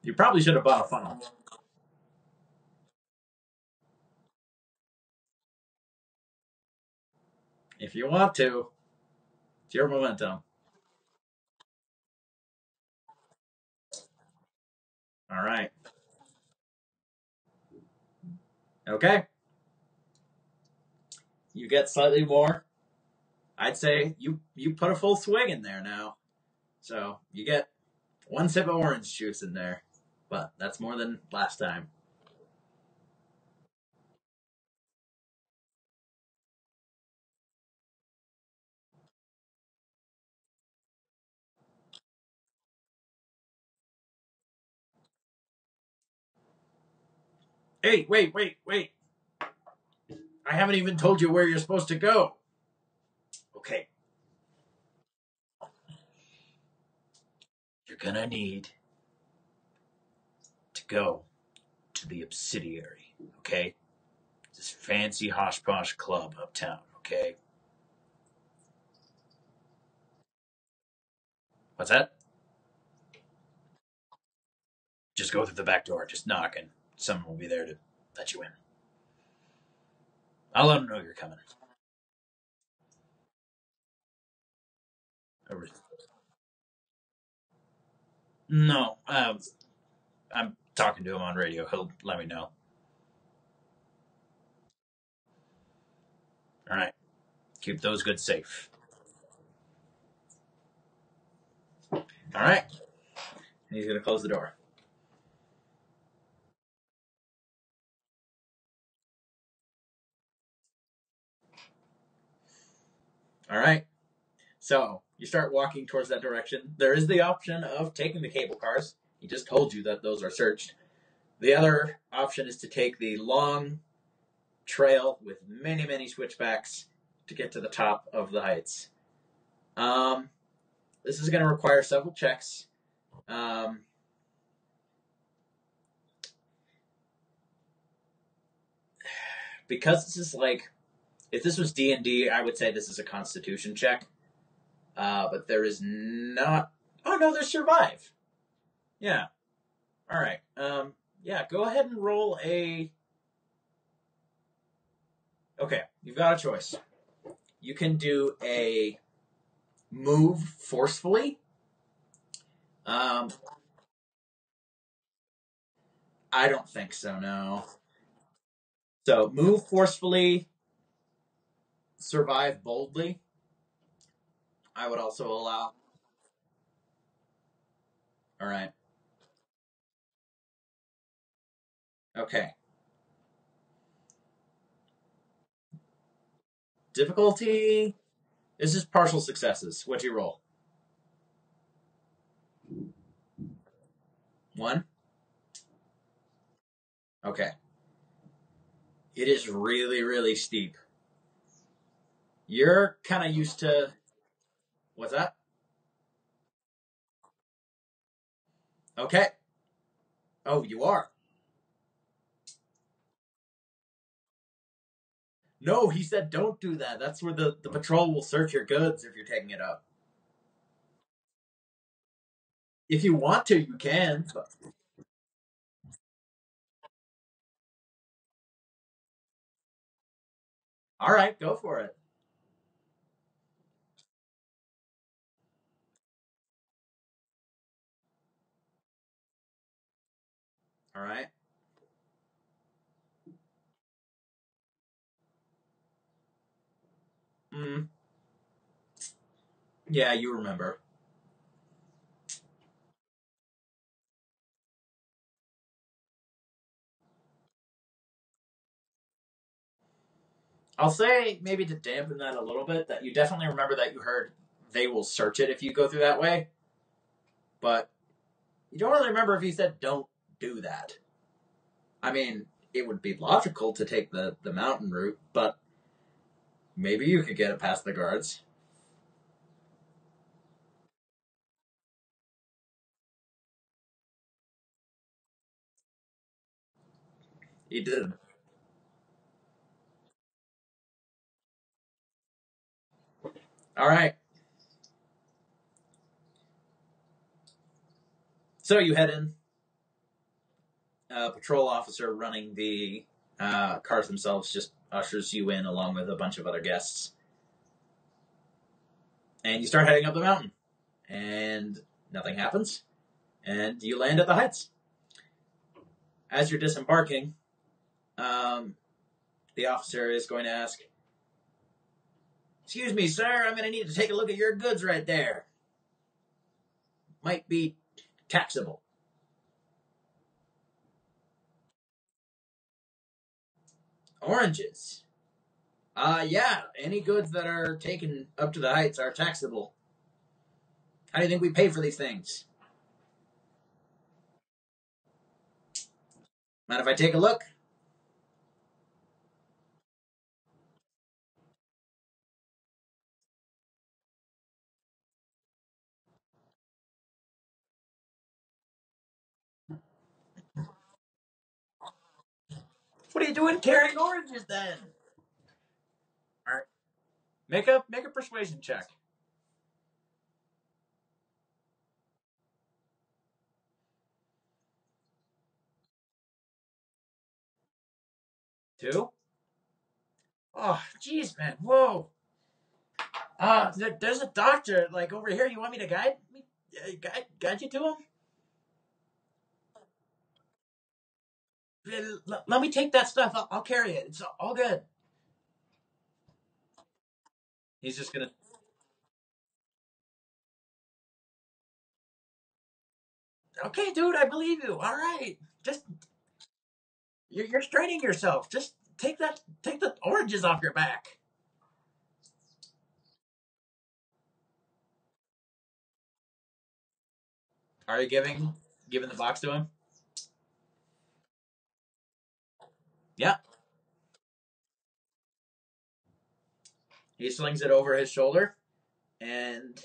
You probably should have bought a funnel if you want to. It's your momentum. All right. Okay. You get slightly more. I'd say you put a full swig in there now. So you get one sip of orange juice in there. But that's more than last time. Hey, wait. I haven't even told you where you're supposed to go. Okay. You're gonna need to go to the Obsidiary, okay? This fancy hosh posh club uptown, okay? What's that? Just go through the back door, just knock, and someone will be there to let you in. I'll let them know you're coming. Over. No, I'm talking to him on radio. He'll let me know. All right. Keep those goods safe. All right. And he's going to close the door. All right. So you start walking towards that direction. There is the option of taking the cable cars. He just told you that those are searched. The other option is to take the long trail with many, many switchbacks to get to the top of the heights. Um, this is going to require several checks. Um, because this is like, if this was D&D, I would say this is a Constitution check. But there is not. Oh no, there's survive. Yeah. All right. Yeah. Go ahead and roll a. Okay, you've got a choice. You can do a move forcefully. Um, I don't think so. No. So move forcefully, survive boldly. I would also allow. All right. Okay. Difficulty. This is partial successes. What'd you roll? One. Okay. It is really, really steep. You're kind of used to. What's that? Okay. Oh, you are. No, he said don't do that. That's where the patrol will search your goods if you're taking it up. If you want to, you can. But, all right, go for it. All right. Yeah, you remember. I'll say maybe to dampen that a little bit that you definitely remember that you heard they will search it if you go through that way, but you don't really remember if he said don't do that. I mean, it would be logical to take the mountain route, but maybe you could get it past the guards. He did. All right. So you head in. A patrol officer running the cars themselves just ushers you in along with a bunch of other guests. And you start heading up the mountain. And nothing happens. And you land at the heights. As you're disembarking, um, the officer is going to ask, "Excuse me, sir, I'm going to need to take a look at your goods right there. Might be taxable." Oranges. Yeah, any goods that are taken up to the heights are taxable. How do you think we pay for these things? Mind if I take a look? What are you doing carrying oranges then? All right, make a persuasion check. 2. Oh, jeez, man. Whoa. There's a doctor like over here. You want me to guide you to him? Let me take that stuff. I'll carry it. It's all good. He's just gonna. Okay, dude. I believe you. All right. Just you're straining yourself. Just take the oranges off your back. Are you giving the box to him? Yeah. He slings it over his shoulder and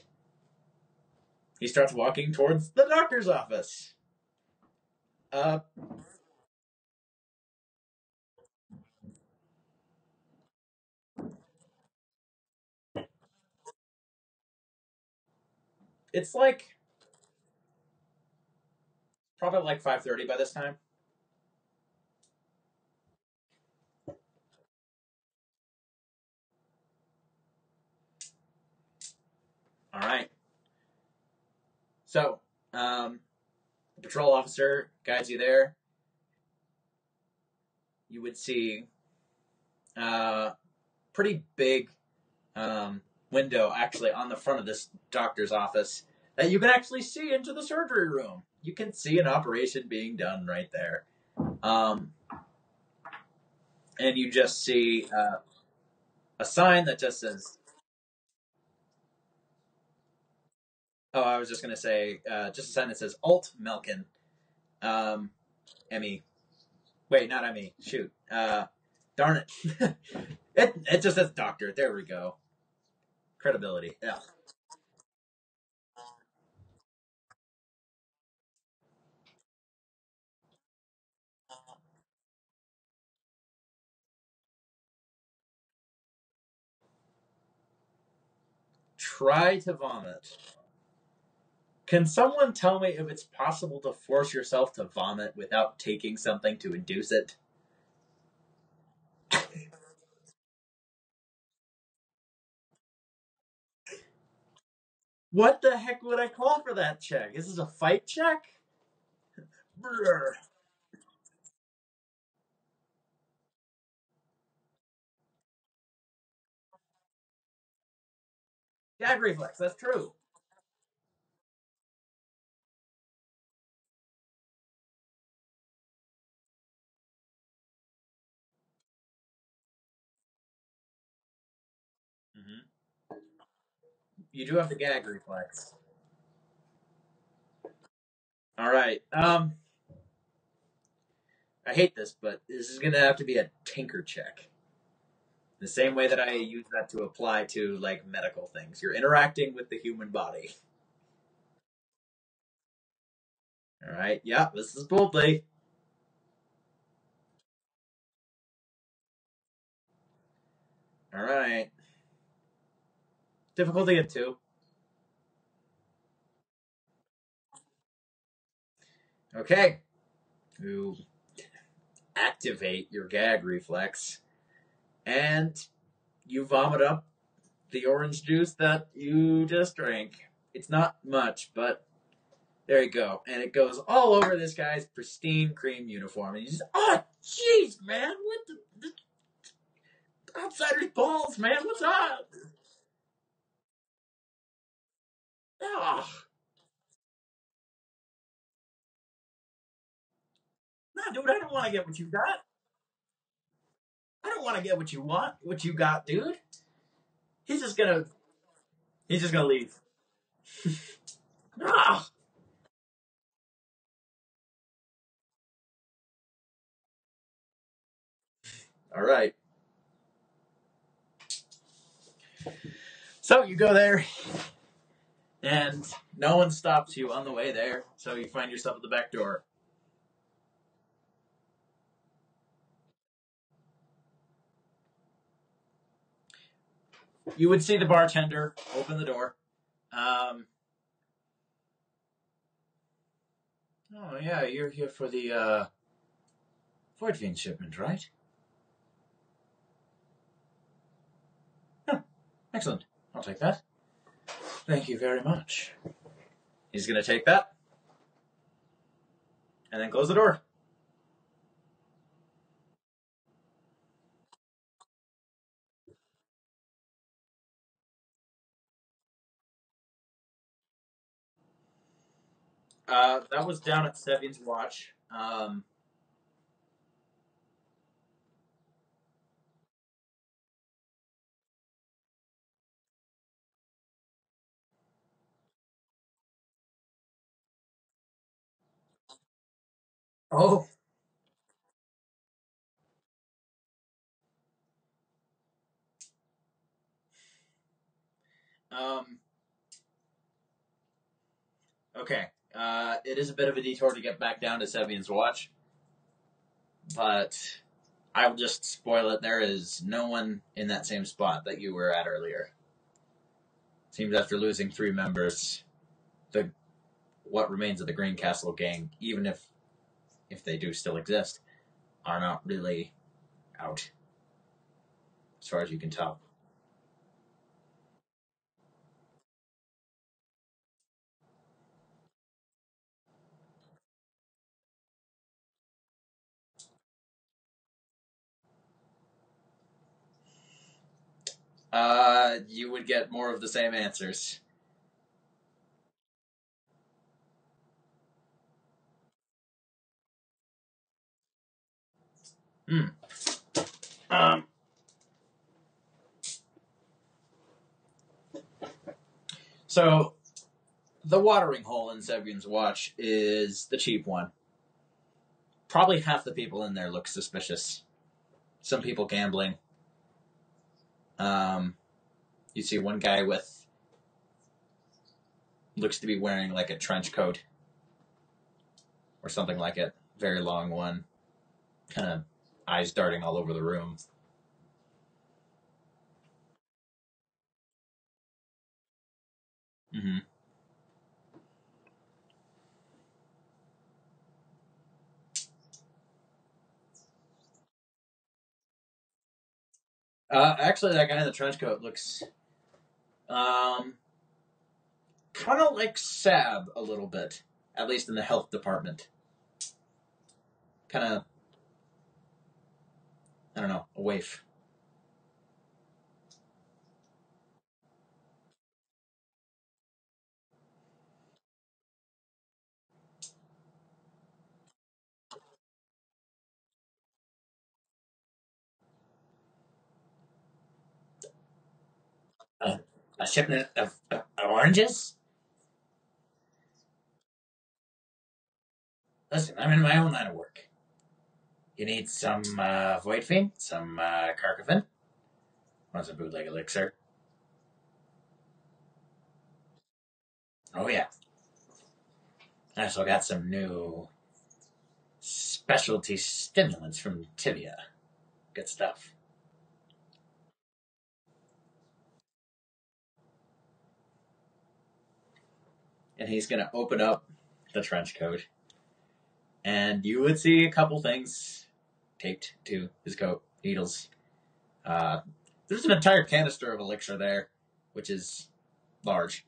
he starts walking towards the doctor's office. Uh, it's like probably like 5:30 by this time. All right. So, the patrol officer guides you there. You would see a pretty big window actually on the front of this doctor's office that you can actually see into the surgery room. You can see an operation being done right there. Um, and you just see a sign that just says, oh, I was just going to say, just a sign that says Alt Melkin. Um, Emmy. Wait, not Emmy. Shoot. Darn it. It just says doctor. There we go. Credibility. Yeah. Try to vomit. Can someone tell me if it's possible to force yourself to vomit without taking something to induce it? What the heck would I call for that check? Is this a fight check? Brr. Gag reflex. That's true. Mm-hmm. You do have the gag reflex. All right. I hate this, but this is gonna have to be a tinker check. The same way that I use that to apply to like medical things. You're interacting with the human body. All right. Yeah, this is boldly. All right. Difficulty of two. Okay. You activate your gag reflex, and you vomit up the orange juice that you just drank. It's not much, but there you go. And it goes all over this guy's pristine cream uniform. And he's just, oh, jeez, man. What the outsider's balls, man? What's up? Oh, no, dude, I don't want to get what you got. I don't want to get what you want, what you got, dude. He's just gonna, he's just gonna leave. Ah, all right. So you go there, and no one stops you on the way there. So you find yourself at the back door. You would see the bartender open the door. Um, oh yeah, you're here for the Void Fiend shipment, right? Huh, excellent. I'll take that. Thank you very much. He's gonna take that and then close the door. That was down at Sevian's watch. Oh, um, okay. It is a bit of a detour to get back down to Sevian's watch, but I'll just spoil it. There is no one in that same spot that you were at earlier. Seems after losing three members, the what remains of the Green Castle gang, even if they do still exist, are not really out, as far as you can tell. You would get more of the same answers. Hmm. Um, so the watering hole in Sevian's watch is the cheap one. Probably half the people in there look suspicious. Some people gambling. Um, you see one guy with looks to be wearing like a trench coat or something like it. Very long one. Kind of eyes darting all over the room. Mm-hmm. Actually, that guy in the trench coat looks um, kind of like Sab a little bit, at least in the health department. Kind of, I don't know, a waif. A shipment of oranges? Listen, I'm in my own line of work. You need some Void Fiend, some Carcafen, want some bootleg elixir. Oh yeah, I also got some new specialty stimulants from Tibia. Good stuff. And he's gonna open up the trench coat, and you would see a couple things taped to his coat. Needles. Uh, there's an entire canister of elixir there, which is large.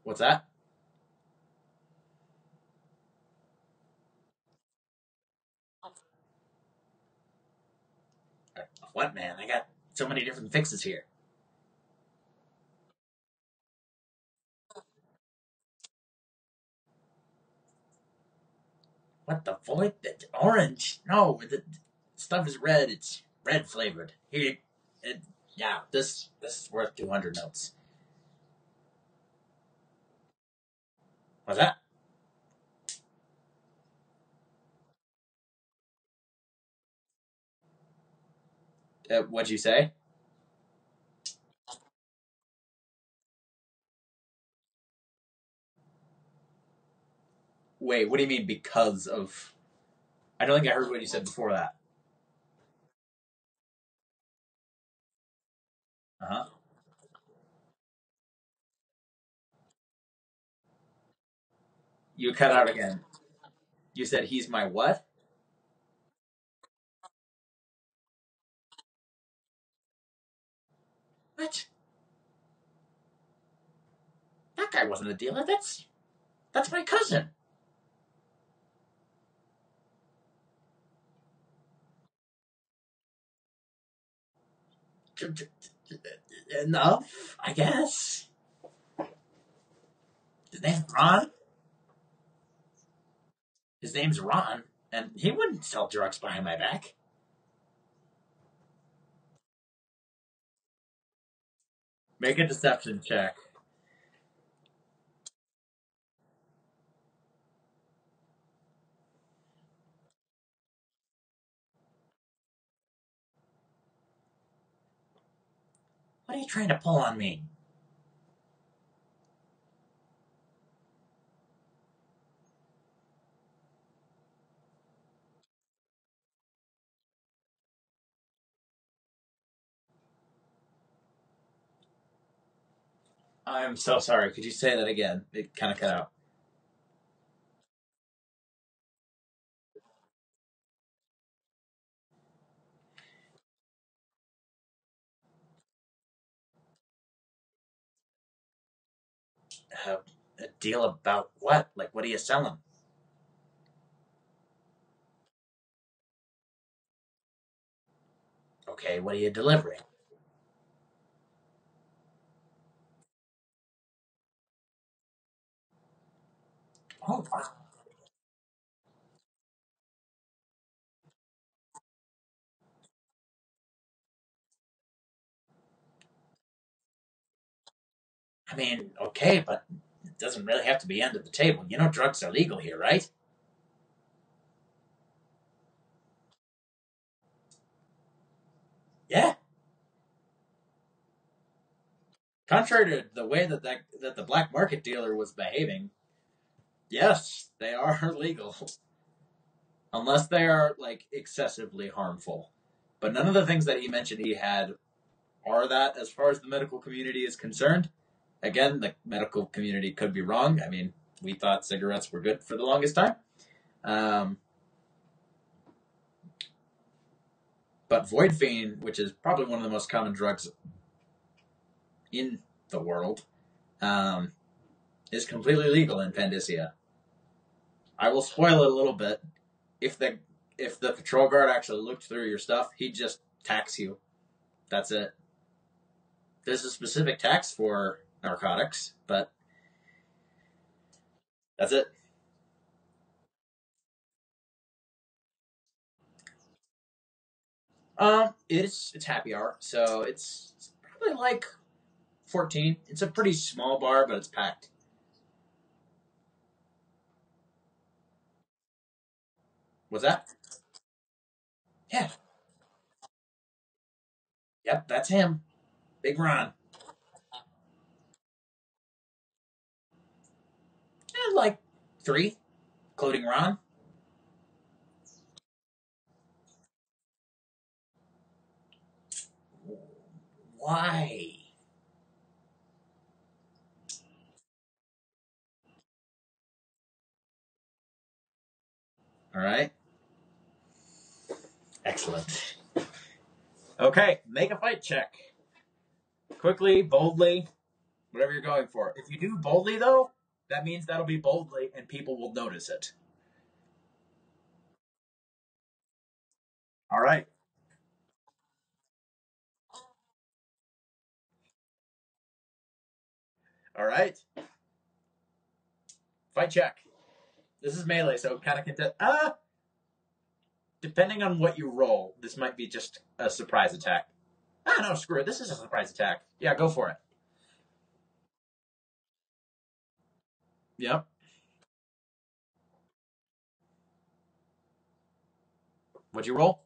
What's that? What, man? I got so many different fixes here. What the void? Orange? No, the stuff is red. It's red flavored. Here, it, yeah, this is worth 200 notes. What's that? What'd you say? Wait, what do you mean because of? I don't think I heard what you said before that. Uh huh. You cut out again. You said he's my what? What? That guy wasn't a dealer. That's my cousin. Enough, I guess. His name's Ron. His name's Ron, and he wouldn't sell drugs behind my back. Make a deception check. What are you trying to pull on me? I'm so sorry. Could you say that again? It kind of cut out. Uh, a deal about what? Like, what are you selling? Okay, what are you delivering? Oh, wow. I mean, okay, but it doesn't really have to be under the table. You know, drugs are legal here, right? Yeah. Contrary to the way that the black market dealer was behaving, yes, they are legal, unless they are like excessively harmful. But none of the things that he mentioned he had are that, as far as the medical community is concerned. Again, the medical community could be wrong. I mean, we thought cigarettes were good for the longest time. Um, but Void Fiend, which is probably one of the most common drugs in the world, um, is completely legal in Pandacia. I will spoil it a little bit. If the patrol guard actually looked through your stuff, he'd just tax you. That's it. There's a specific tax for narcotics, but That's it. It's happy hour, so it's probably like 14. It's a pretty small bar, but it's packed. What's that? Yeah. Yep, that's him. Big Ron. And like three, including Ron. Why? All right. Excellent. Okay, make a fight check. Quickly, boldly, whatever you're going for. If you do boldly, though, that means that'll be boldly and people will notice it. All right. All right. Fight check. This is melee, so kind of contest. Depending on what you roll, this might be just a surprise attack. No, screw it. This is a surprise attack. Yeah, go for it. Yep. What'd you roll?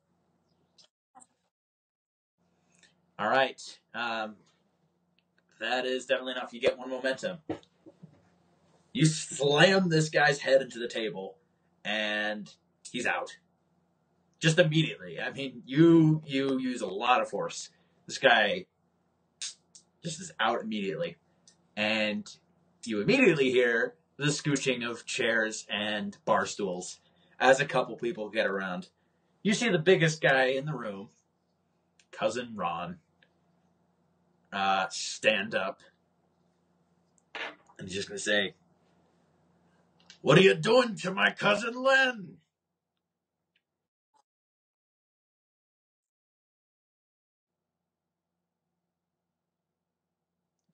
All right. That is definitely enough. You get one momentum. You slam this guy's head into the table, and he's out. Just immediately. I mean, you use a lot of force. This guy just is out immediately, and you immediately hear the scooching of chairs and bar stools as a couple people get around. You see the biggest guy in the room, Cousin Ron, stand up, and he's just gonna say, "What are you doing to my cousin Len?"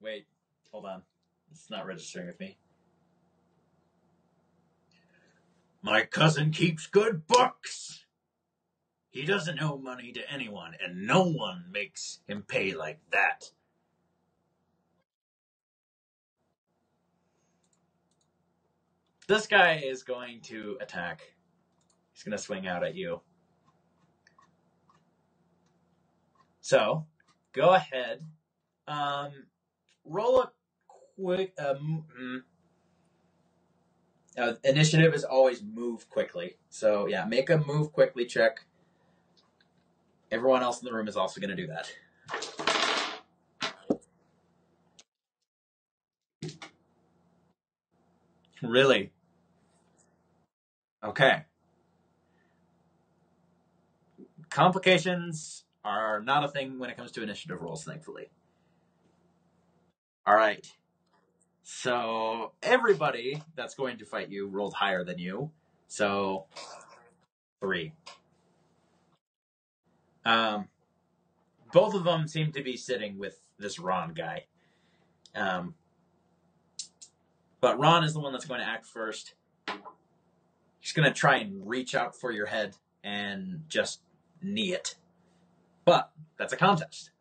Wait, hold on. It's not registering with me. My cousin keeps good books. He doesn't owe money to anyone, and no one makes him pay like that. This guy is going to attack. He's going to swing out at you. So, go ahead. Roll a quick. Initiative is always move quickly. So, yeah, make a move quickly check. Everyone else in the room is also going to do that. Really? Okay. Complications are not a thing when it comes to initiative rolls, thankfully. All right. So everybody that's going to fight you rolled higher than you. So 3. Um, both of them seem to be sitting with this Ron guy. Um, but Ron is the one that's going to act first. He's going to try and reach out for your head and just knee it. But that's a contest.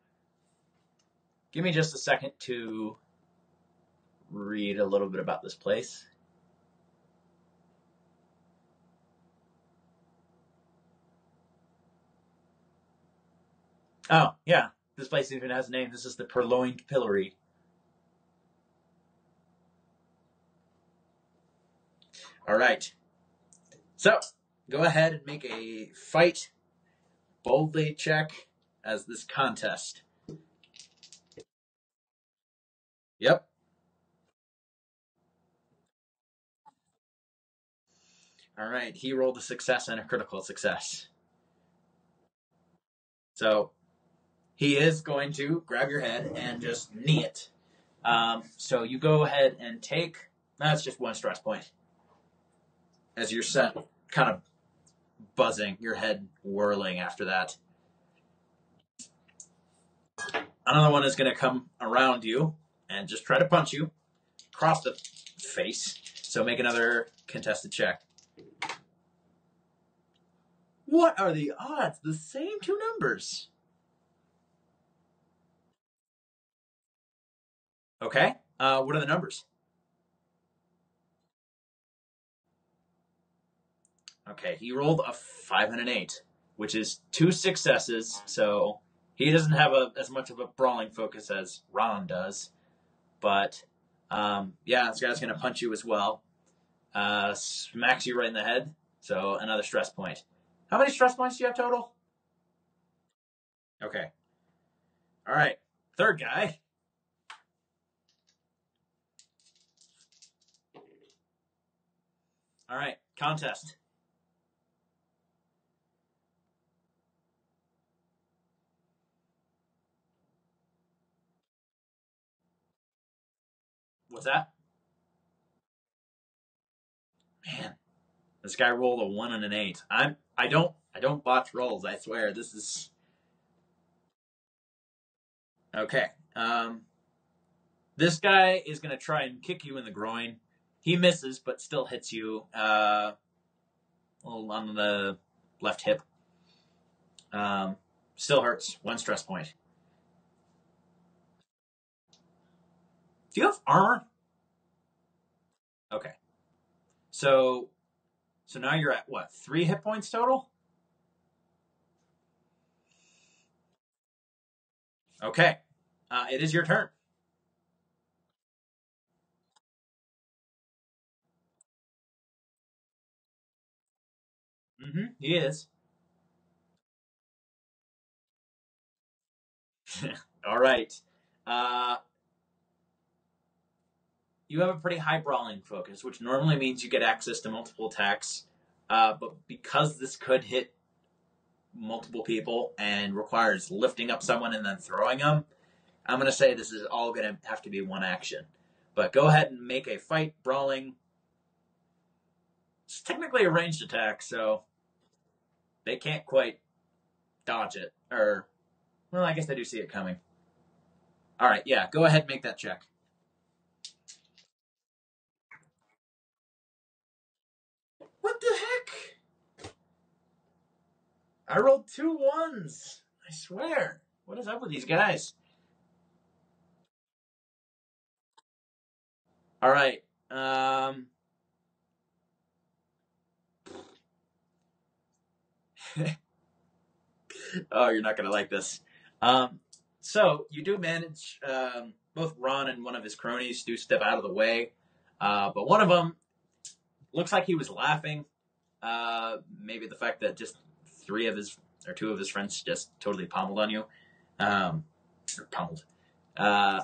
Give me just a second to read a little bit about this place. Oh, yeah. This place even has a name. This is the Purloined Pillory. All right. So, go ahead and make a fight boldly check as this contest. Yep. All right. He rolled a success and a critical success. So, he is going to grab your head and just knee it. So, you go ahead and take. That's just one stress point. As you're set, kind of buzzing, your head whirling after that. Another one is going to come around you and just try to punch you across the face. So make another contested check. What are the odds? The same two numbers. Okay. What are the numbers? Okay, he rolled a 5 and an 8, which is two successes. So he doesn't have as much of a brawling focus as Ron does. But yeah, this guy's going to punch you as well. Smacks you right in the head. So another stress point. How many stress points do you have total? Okay. All right. Third guy. All right. Contest. What's that? Man, this guy rolled a 1 and an 8. I don't botch rolls. I swear. This is okay. This guy is going to try and kick you in the groin. He misses, but still hits you on the left hip. Still hurts. One stress point. Do you have armor? Okay. So now you're at what? 3 hit points total? Okay. It is your turn. Mm-hmm. He is. All right. Uh, you have a pretty high brawling focus, which normally means you get access to multiple attacks. But because this could hit multiple people and requires lifting up someone and then throwing them, I'm going to say this is all going to have to be one action. But go ahead and make a fight brawling. It's technically a ranged attack, so they can't quite dodge it. Or, well, I guess they do see it coming. All right, yeah, go ahead and make that check. What the heck? I rolled 2 1s. I swear. What is up with these guys? All right. Oh, you're not going to like this. Um, so you do manage. Both Ron and one of his cronies do step out of the way, but one of them looks like he was laughing. Maybe the fact that just 2 of his friends just totally pommeled on you. Pummeled. Uh,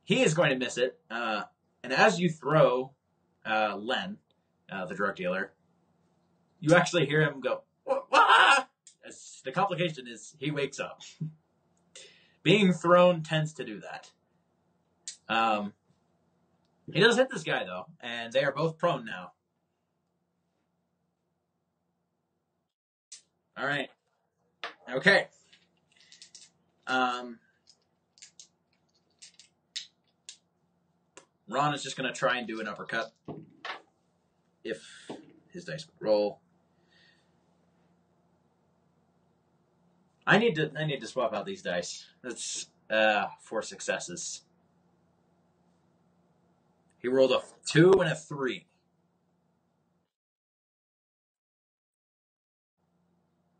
he is going to miss it. And as you throw Len, the drug dealer, you actually hear him go, "Wah!" As the complication is he wakes up. Being thrown tends to do that. Um, he does hit this guy, though, and they are both prone now. All right. Okay. Um, Ron is just going to try and do an uppercut. If his dice would roll. I need to swap out these dice. That's 4 successes. He rolled a 2 and a 3.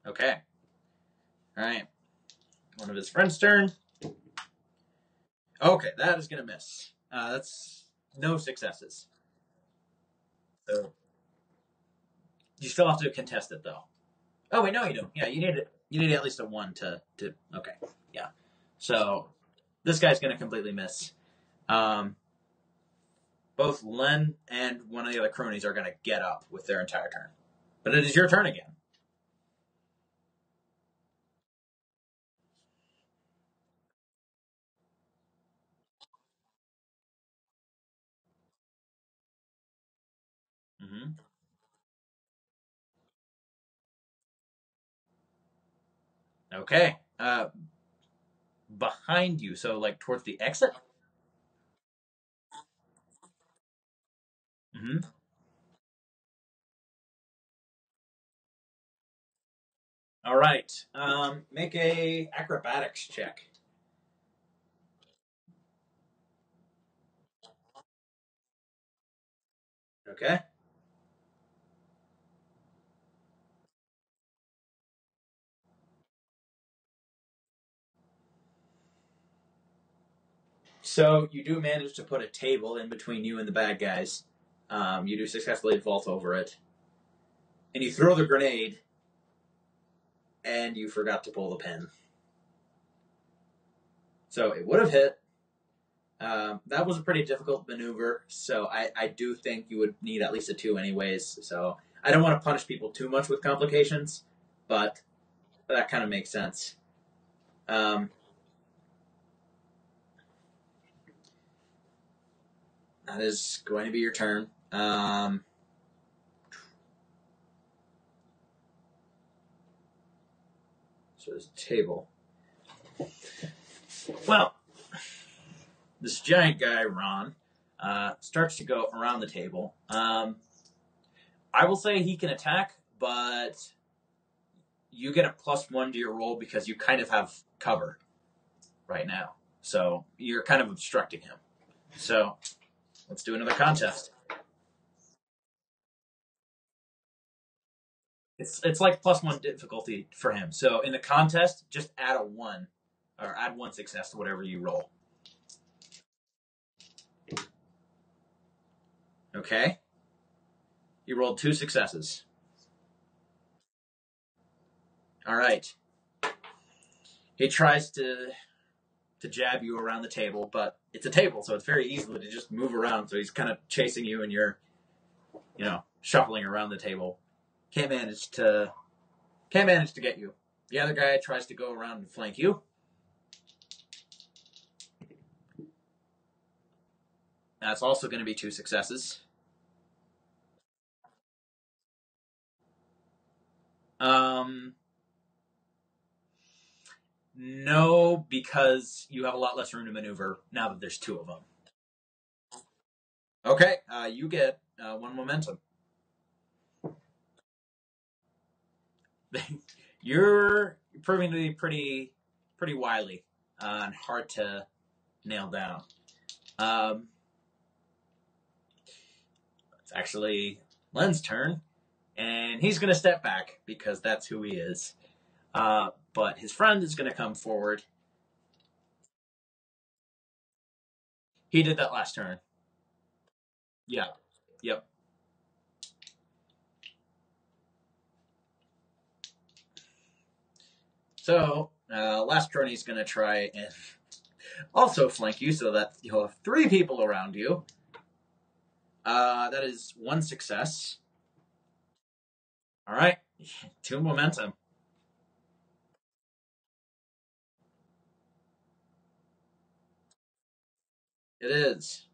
Okay. All right. One of his friends' turn. Okay, that is going to miss. That's no successes. So you still have to contest it, though. Oh wait, no, you don't. Yeah, you need at least a 1 to. Okay, yeah. So this guy's going to completely miss. Um, both Len and one of the other cronies are going to get up with their entire turn. But it is your turn again. Mm-hmm. Okay. Behind you, so like towards the exit. Mm-hmm. All right. Make a acrobatics check. Okay. So you do manage to put a table in between you and the bad guys. You do successfully vault over it, and you throw the grenade, and you forgot to pull the pin. So it would have hit. That was a pretty difficult maneuver, so I do think you would need at least a 2 anyways. So I don't want to punish people too much with complications, but that kind of makes sense. Um, that is going to be your turn. So there's a table. Well, this giant guy, Ron, starts to go around the table. I will say he can attack, but you get a +1 to your roll because you kind of have cover right now. So you're kind of obstructing him. So let's do another contest. It's like +1 difficulty for him. So in the contest, just add a 1 or add 1 success to whatever you roll. Okay. You rolled 2 successes. All right. He tries to jab you around the table, but it's a table, so it's very easy to just move around. So he's kind of chasing you, and you're, shuffling around the table. Can't manage to get you. The other guy tries to go around and flank you. That's also going to be 2 successes. No, because you have a lot less room to maneuver now that there's 2 of them. Okay, you get 1 momentum. You're proving to be pretty wily and hard to nail down. It's actually Len's turn, and he's going to step back because that's who he is. But his friend is going to come forward. He did that last turn. Yeah. Yep. So, last turn he's going to try and also flank you so that you'll have 3 people around you. That is 1 success. All right. 2 momentum. It is.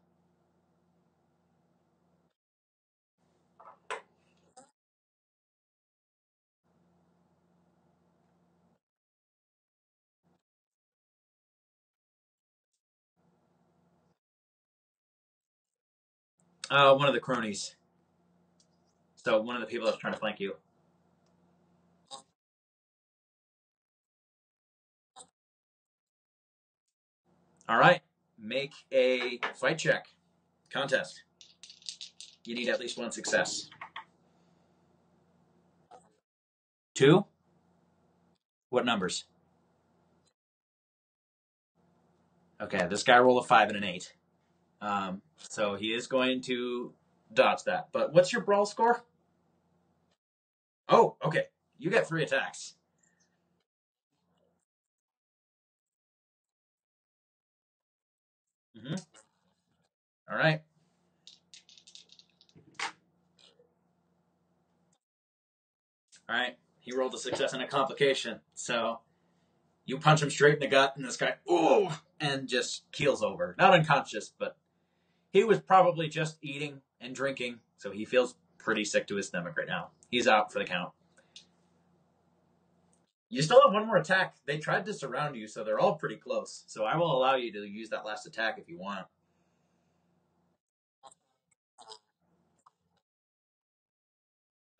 One of the cronies. So, one of the people that's trying to flank you. All right. Make a fight check. Contest. You need at least 1 success. 2? What numbers? Okay, this guy rolled a 5 and an 8. So he is going to dodge that. But what's your brawl score? Oh, okay. You get 3 attacks. Mm-hmm. All right. All right. He rolled a success and a complication. So you punch him straight in the gut, and this guy, ooh, and just keels over. Not unconscious, but he was probably just eating and drinking, so he feels pretty sick to his stomach right now. He's out for the count. You still have 1 more attack. They tried to surround you, so they're all pretty close. So I will allow you to use that last attack if you want.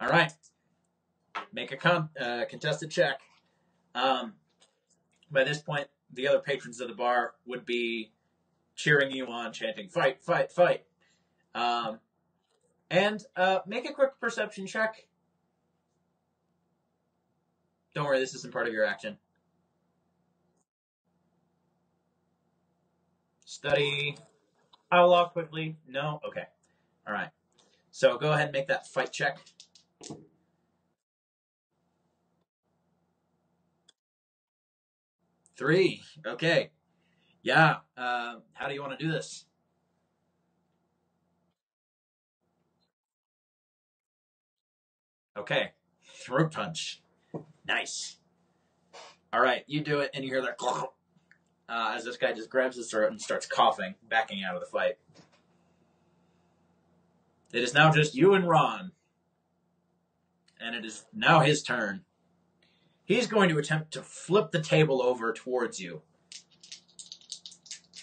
All right. Make a contested check. Um, by this point, the other patrons of the bar would be cheering you on, chanting "Fight! Fight! Fight!" Um, and make a quick perception check. Don't worry, this isn't part of your action. Study. Outlaw quickly. No. Okay. All right. So go ahead and make that fight check. 3. Okay. Yeah. How do you want to do this? Okay. Throat punch. Nice. All right. You do it, and you hear that as this guy just grabs his throat and starts coughing, backing out of the fight. It is now just you and Ron, and it is now his turn. He's going to attempt to flip the table over towards you.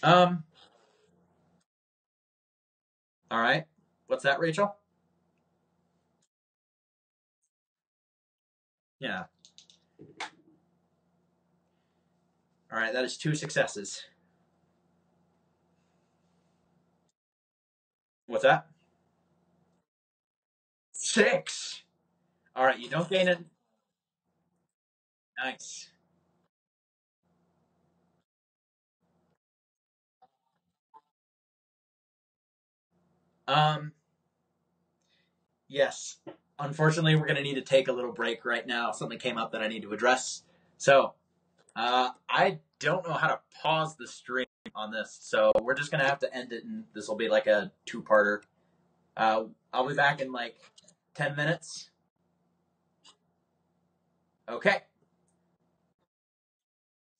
All right. What's that, Rachel? Yeah. All right. That is 2 successes. What's that? 6. All right. You don't gain it. Nice. Um. Yes. Unfortunately, we're going to need to take a little break right now. Something came up that I need to address. So, I don't know how to pause the stream on this. So, we're just going to have to end it, and this will be like a 2-parter. I'll be back in like 10 minutes. Okay.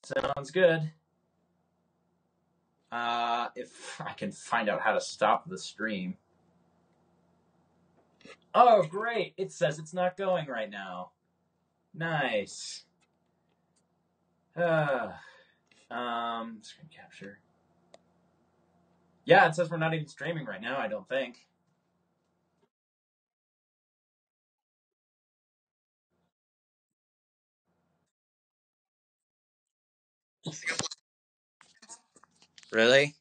Sounds good. If I can find out how to stop the stream. Oh, great. It says it's not going right now. Nice. Screen capture. Yeah, it says we're not even streaming right now, I don't think. Really?